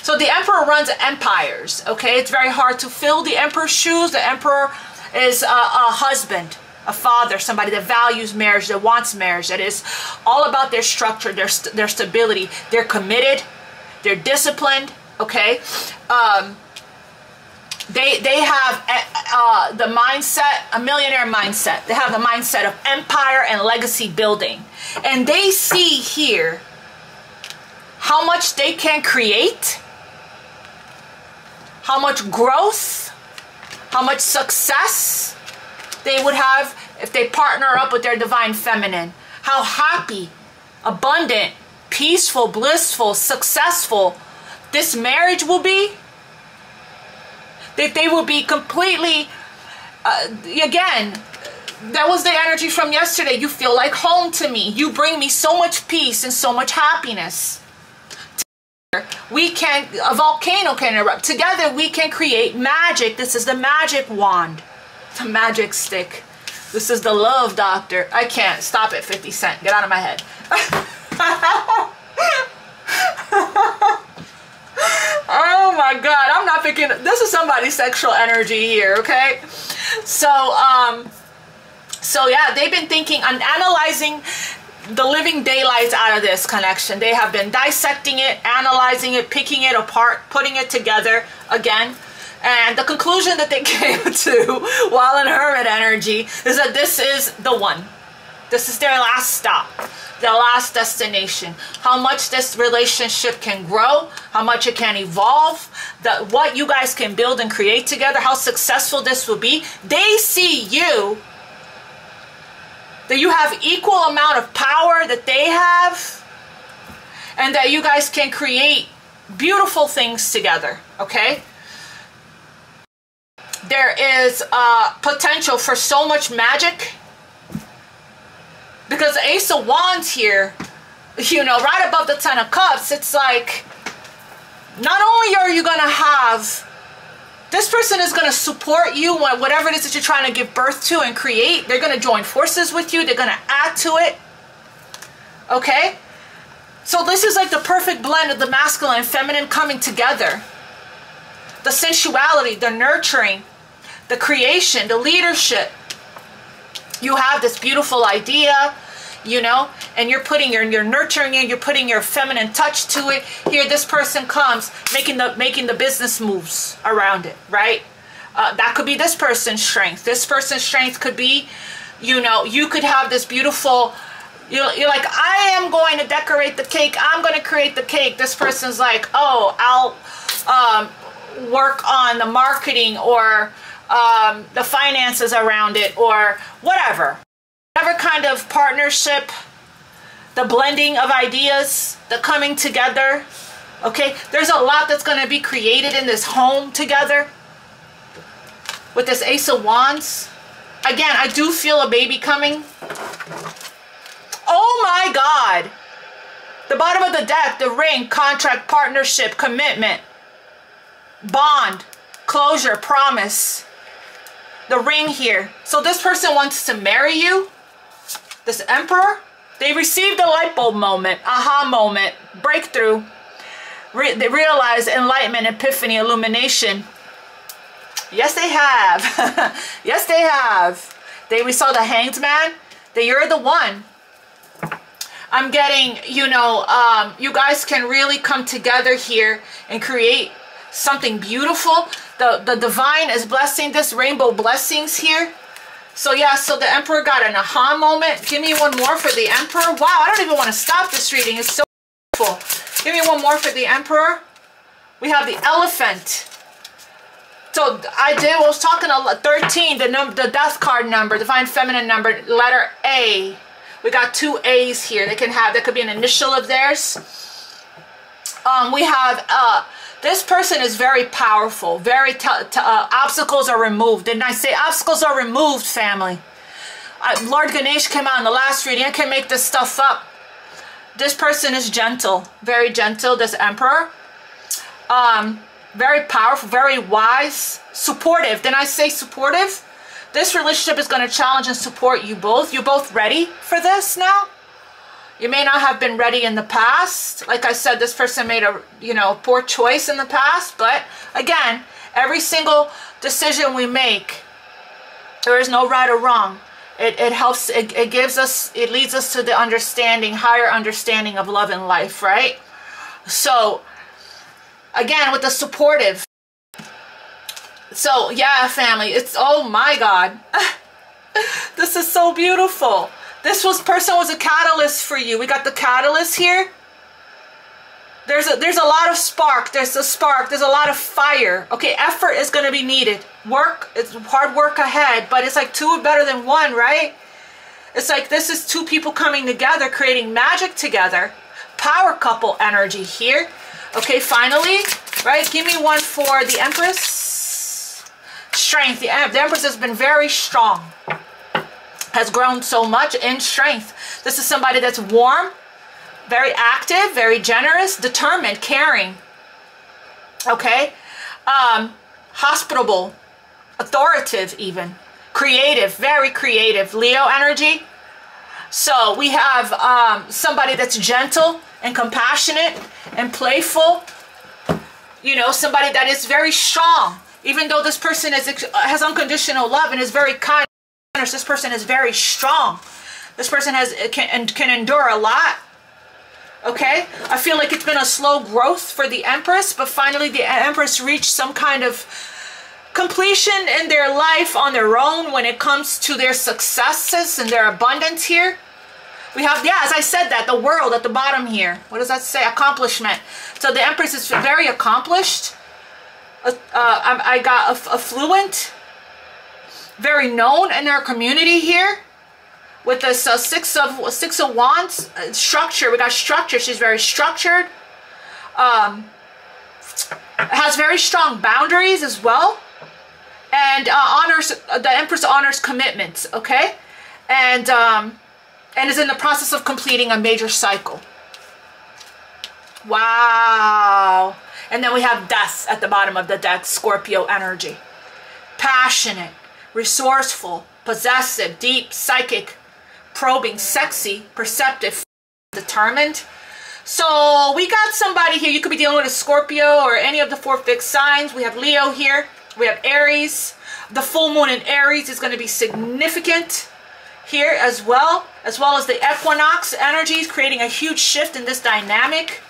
So the emperor runs empires, okay? It's very hard to fill the emperor's shoes. The emperor is a husband, a father, somebody that values marriage, that wants marriage, that is all about their structure, their stability. They're committed, they're disciplined, okay? They have the mindset, a millionaire mindset. They have the mindset of empire and legacy building. And they see here how much they can create, how much growth, how much success they would have if they partner up with their divine feminine. How happy, abundant, peaceful, blissful, successful this marriage will be. That they will be completely, again, that was the energy from yesterday. You feel like home to me. You bring me so much peace and so much happiness. Together, a volcano can erupt. Together we can create magic. This is the magic wand, the magic stick. This is the love doctor. I can't stop it, 50 Cent. Get out of my head. Oh my God, I'm not picking, this is somebody's sexual energy here, okay? So yeah, they've been thinking and analyzing the living daylights out of this connection. They have been dissecting it, analyzing it, picking it apart, putting it together again. And the conclusion that they came to while in hermit energy is that this is the one. This is their last stop, their last destination. How much this relationship can grow, how much it can evolve, what you guys can build and create together, how successful this will be. They see you, that you have equal amount of power that they have, and that you guys can create beautiful things together, okay? There is potential for so much magic. Because the Ace of Wands here, you know, right above the Ten of Cups, it's like, not only are you going to have, this person is going to support you, whatever it is that you're trying to give birth to and create. They're going to join forces with you. They're going to add to it. Okay? So this is like the perfect blend of the masculine and feminine coming together. The sensuality, the nurturing, the creation, the leadership. You have this beautiful idea, you know, and you're putting you're nurturing it, you're putting your feminine touch to it. Here this person comes making the business moves around it, right? That could be this person's strength. This person's strength could be, you know, you could have this beautiful, you're like, I am going to decorate the cake, I'm going to create the cake. This person's like, oh, I'll work on the marketing or the finances around it, or whatever kind of partnership, the blending of ideas, the coming together. Okay, there's a lot that's going to be created in this home together with this Ace of Wands. Again, I do feel a baby coming. Oh my God, the bottom of the deck, the ring, contract, partnership, commitment, bond, closure, promise. The ring here. So this person wants to marry you. This Emperor. They received a light bulb moment, aha moment, breakthrough. They realize enlightenment, epiphany, illumination. Yes, they have. Yes, they have. We saw the Hanged Man. That you're the one. I'm getting, you know, you guys can really come together here and create something beautiful. The divine is blessing this, rainbow blessings here. So yeah, so the Emperor got an aha moment. Give me one more for the Emperor. Wow, I don't even want to stop this reading. It's so beautiful. Give me one more for the Emperor. We have the Elephant. So I was talking about 13, the death card number, divine feminine number, letter A. We got 2 A's here. That could be an initial of theirs. We have this person is very powerful, very obstacles are removed. Didn't I say obstacles are removed, family? Lord Ganesh came out in the last reading. I can make this stuff up. This person is gentle, very gentle, this Emperor. Very powerful, very wise, supportive. Didn't I say supportive? This relationship is going to challenge and support you both. You're both ready for this now. You may not have been ready in the past. Like I said, this person made a, you know, poor choice in the past. But again, every single decision we make, there is no right or wrong. It helps, it gives us, it leads us to the understanding, higher understanding of love and life, right? So, again, with the supportive. So, yeah, family, it's, oh my God. This is so beautiful. This person was a catalyst for you. We got the catalyst here. There's a lot of spark. There's a spark. There's a lot of fire. Okay, effort is going to be needed. Work, it's hard work ahead, but it's like two are better than one, right? It's like this is two people coming together, creating magic together. Power couple energy here. Okay, finally, right? Give me one for the Empress. Strength. The Empress has been very strong. Has grown so much in strength. This is somebody that's warm, very active, very generous, determined, caring. Okay? Hospitable, authoritative even. Creative, very creative. Leo energy. So we have somebody that's gentle and compassionate and playful. You know, somebody that is very strong. Even though this person has unconditional love and is very kind. This person is very strong. This person can endure a lot. Okay, I feel like it's been a slow growth for the Empress, but finally the Empress reached some kind of completion in their life on their own when it comes to their successes and their abundance here. We have, yeah, as I said that, the world at the bottom here. What does that say? Accomplishment. So the Empress is very accomplished. I got affluent. Very known in our community here with this six of wands structure. We got structure. She's very structured, has very strong boundaries as well, and honors the Empress honors commitments. Okay, and is in the process of completing a major cycle. Wow. And then we have death at the bottom of the deck. Scorpio energy, passionate, resourceful, possessive, deep, psychic, probing, sexy, perceptive, determined. So we got somebody here. You could be dealing with a Scorpio or any of the 4 fixed signs. We have Leo here. We have Aries. The full moon in Aries is going to be significant here as well as the equinox energies, creating a huge shift in this dynamic.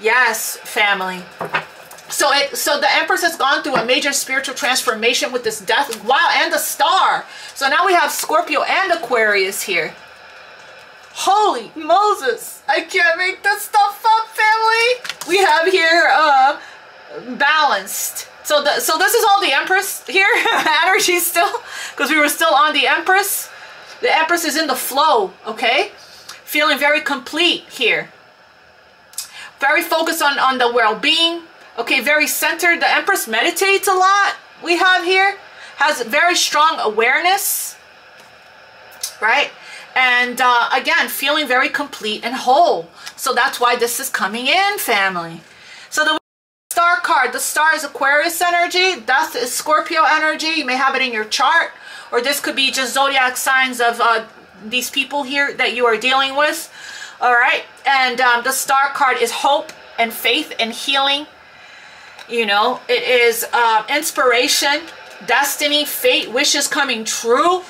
Yes, family. So the Empress has gone through a major spiritual transformation with this death. Wow, and the star. So now we have Scorpio and Aquarius here. Holy Moses. I can't make this stuff up, family. We have here balanced. So this is all the Empress here. Energy still, because we were still on the Empress. The Empress is in the flow, okay? Feeling very complete here. Very focused on the well-being. Okay, very centered. The Empress meditates a lot. We have here. Has very strong awareness. Right? And again, feeling very complete and whole. So that's why this is coming in, family. So the star card. The star is Aquarius energy. Death is Scorpio energy. You may have it in your chart. Or this could be just zodiac signs of these people here that you are dealing with. All right? And the star card is hope and faith and healing. You know, it is inspiration, destiny, fate, wishes coming true.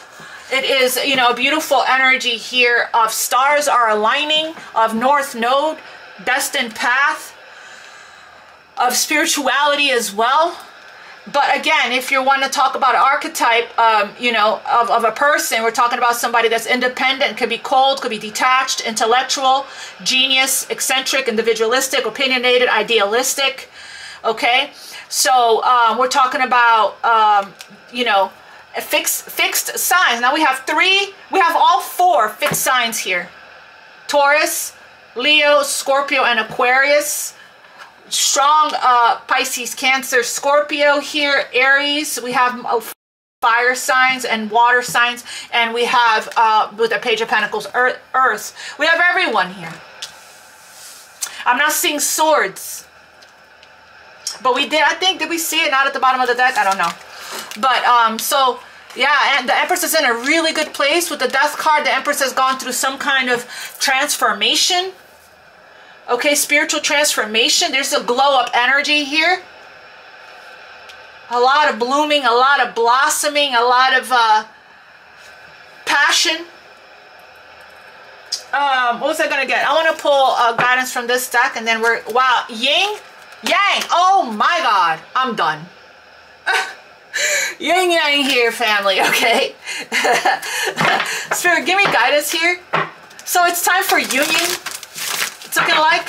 It is, you know, a beautiful energy here of stars are aligning, of North Node, destined path, of spirituality as well. But again, if you want to talk about archetype, you know, of a person, we're talking about somebody that's independent, could be cold, could be detached, intellectual, genius, eccentric, individualistic, opinionated, idealistic. Okay, so we're talking about, you know, fixed signs. Now we have all 4 fixed signs here. Taurus, Leo, Scorpio, and Aquarius. Strong Pisces, Cancer, Scorpio here. Aries, we have fire signs and water signs. And we have, with the Page of Pentacles, Earth. We have everyone here. I'm not seeing swords. But we did, I think, did we see it not at the bottom of the deck? I don't know. But, so, Yeah, and the Empress is in a really good place. With the Death card, the Empress has gone through some kind of transformation. Okay, spiritual transformation. There's a glow-up energy here. A lot of blooming, a lot of blossoming, a lot of passion. What was I going to get? I want to pull guidance from this deck, and then we're... Wow, yin, yang. Oh my God, I'm done. Yin yang here, family, okay? Spirit, give me guidance here. So it's time for union. It's looking like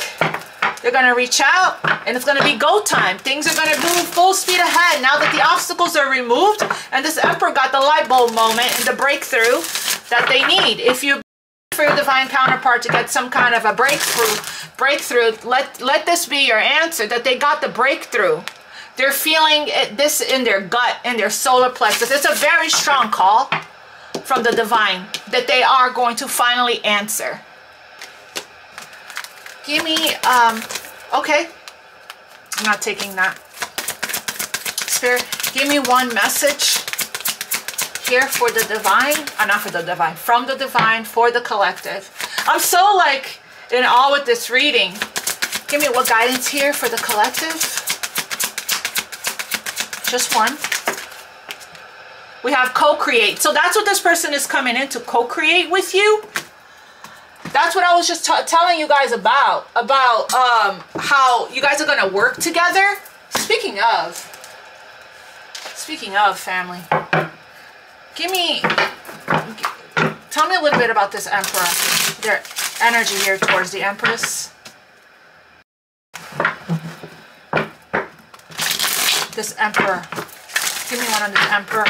they're going to reach out, and it's going to be go time. Things are going to move full speed ahead now that the obstacles are removed, and this Emperor got the light bulb moment and the breakthrough that they need. If you for your divine counterpart to get some kind of a breakthrough, let this be your answer, that they got the breakthrough. They're feeling this in their gut, in their solar plexus. It's a very strong call from the divine that they are going to finally answer. Give me, okay. I'm not taking that. Spirit, give me one message here for the divine. Not for the divine, from the divine for the collective. I'm so like in awe with this reading. Give me what guidance here for the collective. Just one. We have co-create. So that's what this person is coming in to co-create with you. That's what I was just telling you guys about how you guys are going to work together. Speaking of family, tell me a little bit about this Emperor, their energy here towards the Empress. This Emperor. Give me one on this Emperor.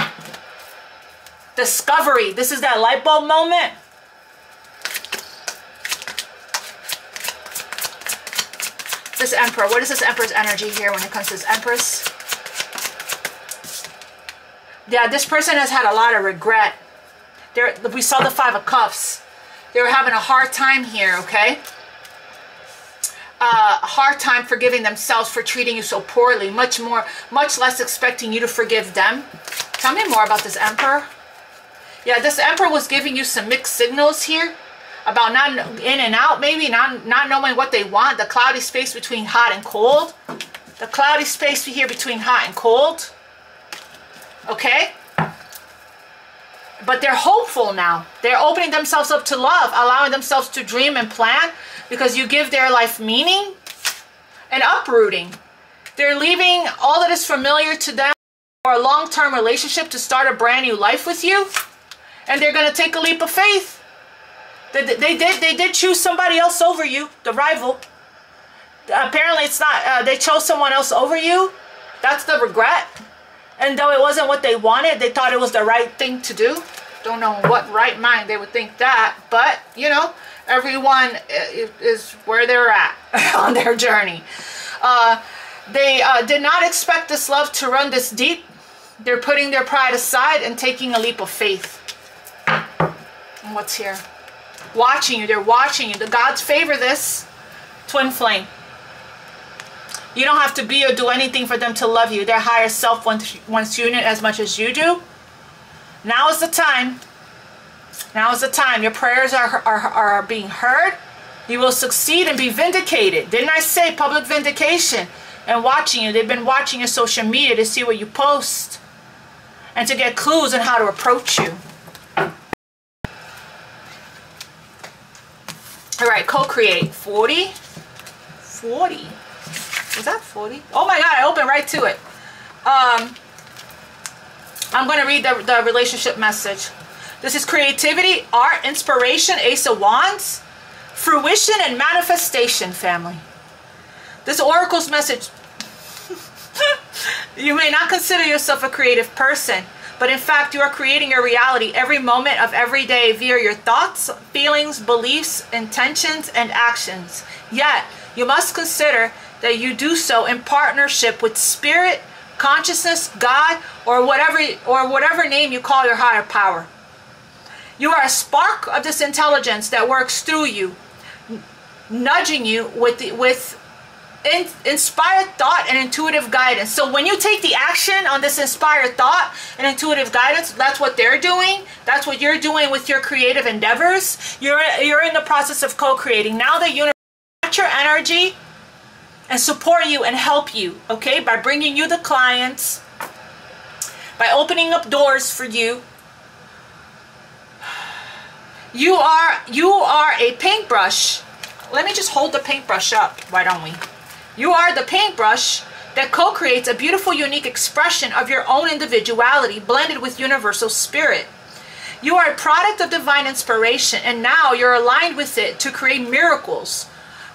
Discovery. This is that light bulb moment. This Emperor. What is this Emperor's energy here when it comes to this Empress? Yeah, this person has had a lot of regret. We saw the Five of Cups. They were having a hard time here, okay? A hard time forgiving themselves for treating you so poorly, much less expecting you to forgive them. Tell me more about this Emperor. Yeah, this Emperor was giving you some mixed signals here about not in and out, maybe not knowing what they want. The cloudy space between hot and cold. The cloudy space here between hot and cold. Okay? But they're hopeful now. They're opening themselves up to love, allowing themselves to dream and plan, because you give their life meaning and uprooting. They're leaving all that is familiar to them for a long-term relationship to start a brand new life with you. And they're going to take a leap of faith. They did choose somebody else over you, the rival. Apparently it's not, they chose someone else over you. That's the regret. And though it wasn't what they wanted, they thought it was the right thing to do. Don't know in what right mind they would think that. But, you know, everyone is where they're at on their journey. They did not expect this love to run this deep. They're putting their pride aside and taking a leap of faith. And what's here? Watching you. They're watching you. The gods favor this. Twin flame. You don't have to be or do anything for them to love you. Their higher self wants union as much as you do. Now is the time. Now is the time. Your prayers are being heard. You will succeed and be vindicated. Didn't I say public vindication? And watching you. They've been watching your social media to see what you post. And to get clues on how to approach you. Alright, co-create. 40. 40. Was that 40? Oh my God, I opened right to it. I'm going to read the relationship message. This is creativity, art, inspiration, Ace of Wands, fruition, and manifestation, family. This oracle's message. You may not consider yourself a creative person, but in fact, you are creating your reality every moment of every day via your thoughts, feelings, beliefs, intentions, and actions. Yet, you must consider that you do so in partnership with spirit, consciousness, God, or whatever name you call your higher power. You are a spark of this intelligence that works through you, nudging you with inspired thought and intuitive guidance. So when you take the action on this inspired thought and intuitive guidance, that's what they're doing. That's what you're doing with your creative endeavors. You're in the process of co-creating. Now the universe will match your energy and support you and help you, okay? By bringing you the clients, by opening up doors for you. You are a paintbrush. Let me just hold the paintbrush up, why don't we? You are the paintbrush that co-creates a beautiful, unique expression of your own individuality blended with universal spirit. You are a product of divine inspiration, and now you're aligned with it to create miracles.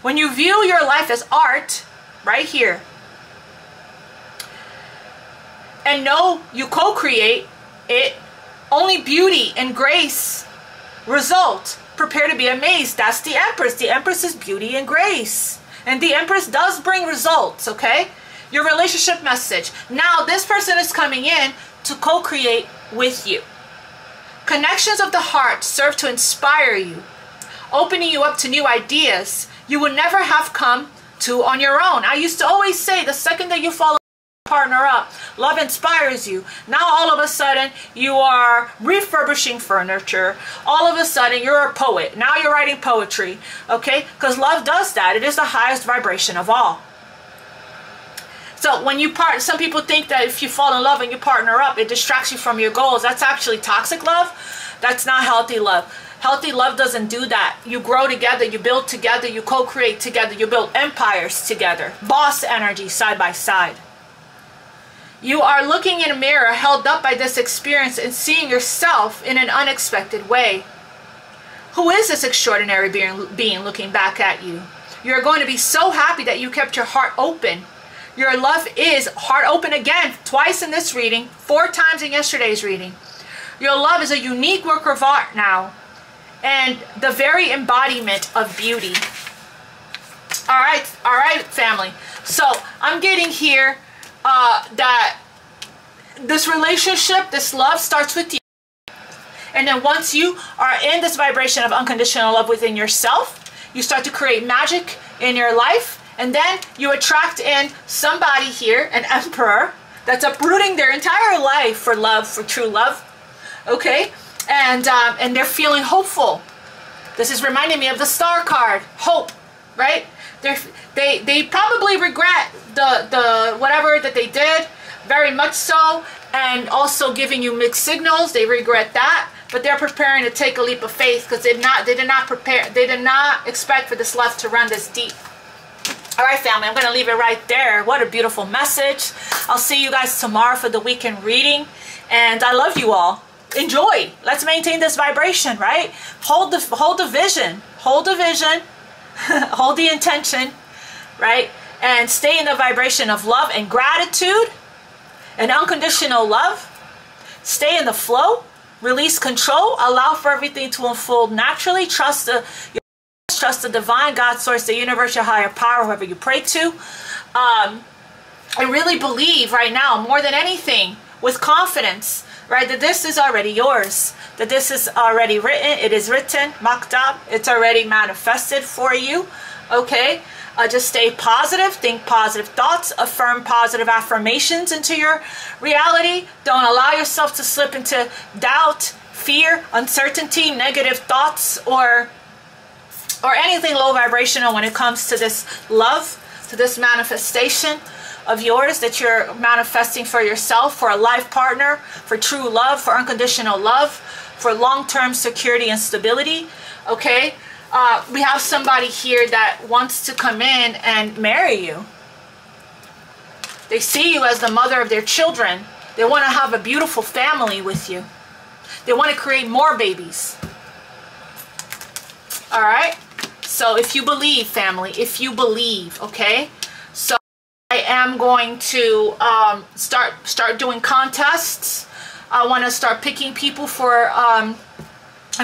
When you view your life as art, right here, and know you co-create it, only beauty and grace result. Prepare to be amazed. That's the Empress. The Empress is beauty and grace. And the Empress does bring results, okay? Your relationship message. Now this person is coming in to co-create with you. Connections of the heart serve to inspire you, opening you up to new ideas you would never have come to on your own. I used to always say the second that you follow partner up, love inspires you. Now all of a sudden you are refurbishing furniture. All of a sudden you're a poet. Now you're writing poetry, okay? Because love does that. It is the highest vibration of all. So when you some people think that if you fall in love and you partner up, it distracts you from your goals. That's actually toxic love. That's not healthy love. Healthy love doesn't do that. You grow together, you build together, you co-create together, you build empires together. Boss energy side by side. You are looking in a mirror held up by this experience and seeing yourself in an unexpected way. Who is this extraordinary being looking back at you? You're going to be so happy that you kept your heart open. Your love is heart open again, twice in this reading, 4 times in yesterday's reading. Your love is a unique work of art now, and the very embodiment of beauty. All right, family. So I'm getting here that this relationship, this love starts with you. And then once you are in this vibration of unconditional love within yourself, you start to create magic in your life. And then you attract in somebody here, an emperor, that's uprooting their entire life for love, for true love. Okay? And they're feeling hopeful. This is reminding me of the star card, hope, right? They probably regret the whatever that they did, very much so, and also giving you mixed signals. They regret that, but they're preparing to take a leap of faith because they did not expect for this love to run this deep. All right, family, I'm going to leave it right there. What a beautiful message. I'll see you guys tomorrow for the weekend reading, and I love you all. Enjoy. Let's maintain this vibration, right? Hold the vision. Hold the vision. Hold the intention, right? And stay in the vibration of love and gratitude and unconditional love. Stay in the flow. Release control. Allow for everything to unfold naturally. Trust the divine God source, the universe, your higher power, whoever you pray to. I really believe right now, more than anything, with confidence, right, that this is already yours. That this is already written. It is written, maktab. It's already manifested for you. Okay? Just stay positive. Think positive thoughts. Affirm positive affirmations into your reality. Don't allow yourself to slip into doubt, fear, uncertainty, negative thoughts, or anything low vibrational when it comes to this love, to this manifestation of yours that you're manifesting for yourself, for a life partner, for true love, for unconditional love, for long-term security and stability. Okay? We have somebody here that wants to come in and marry you. They see you as the mother of their children. They want to have a beautiful family with you. They want to create more babies. All right? So if you believe, family, if you believe, okay? So I am going to start doing contests. I want to start picking people for a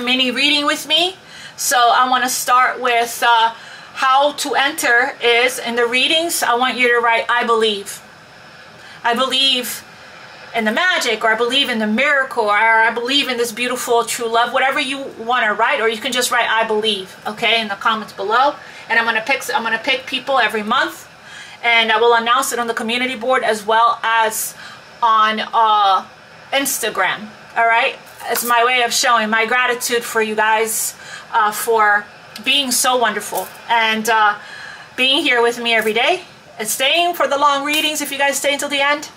mini reading with me. So I want to start with how to enter is in the readings. I want you to write, I believe. I believe in the magic, or I believe in the miracle, or I believe in this beautiful true love, whatever you want to write, or you can just write I believe, okay, in the comments below. And I'm gonna pick people every month And I will announce it on the community board as well as on Instagram. All right, it's my way of showing my gratitude for you guys for being so wonderful and being here with me every day and staying for the long readings if you guys stay until the end.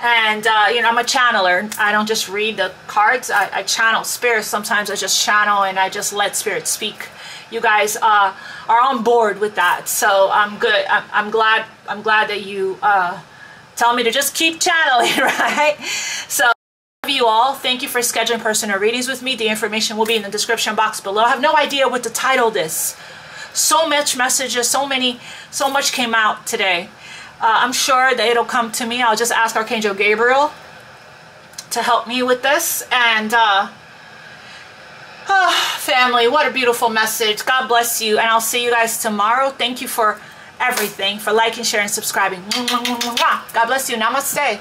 And you know, I'm a channeler. I don't just read the cards. I channel spirits. Sometimes I just channel and I just let spirit speak. You guys are on board with that, so I'm good. I'm glad that you tell me to just keep channeling, right? So love you all. Thank you for scheduling personal readings with me. The information will be in the description box below. I have no idea what to title this. So much messages, so much came out today. I'm sure that it'll come to me. I'll just ask Archangel Gabriel to help me with this. And family, what a beautiful message. God bless you, and I'll see you guys tomorrow. Thank you for everything, for liking, sharing, subscribing. God bless you. Namaste.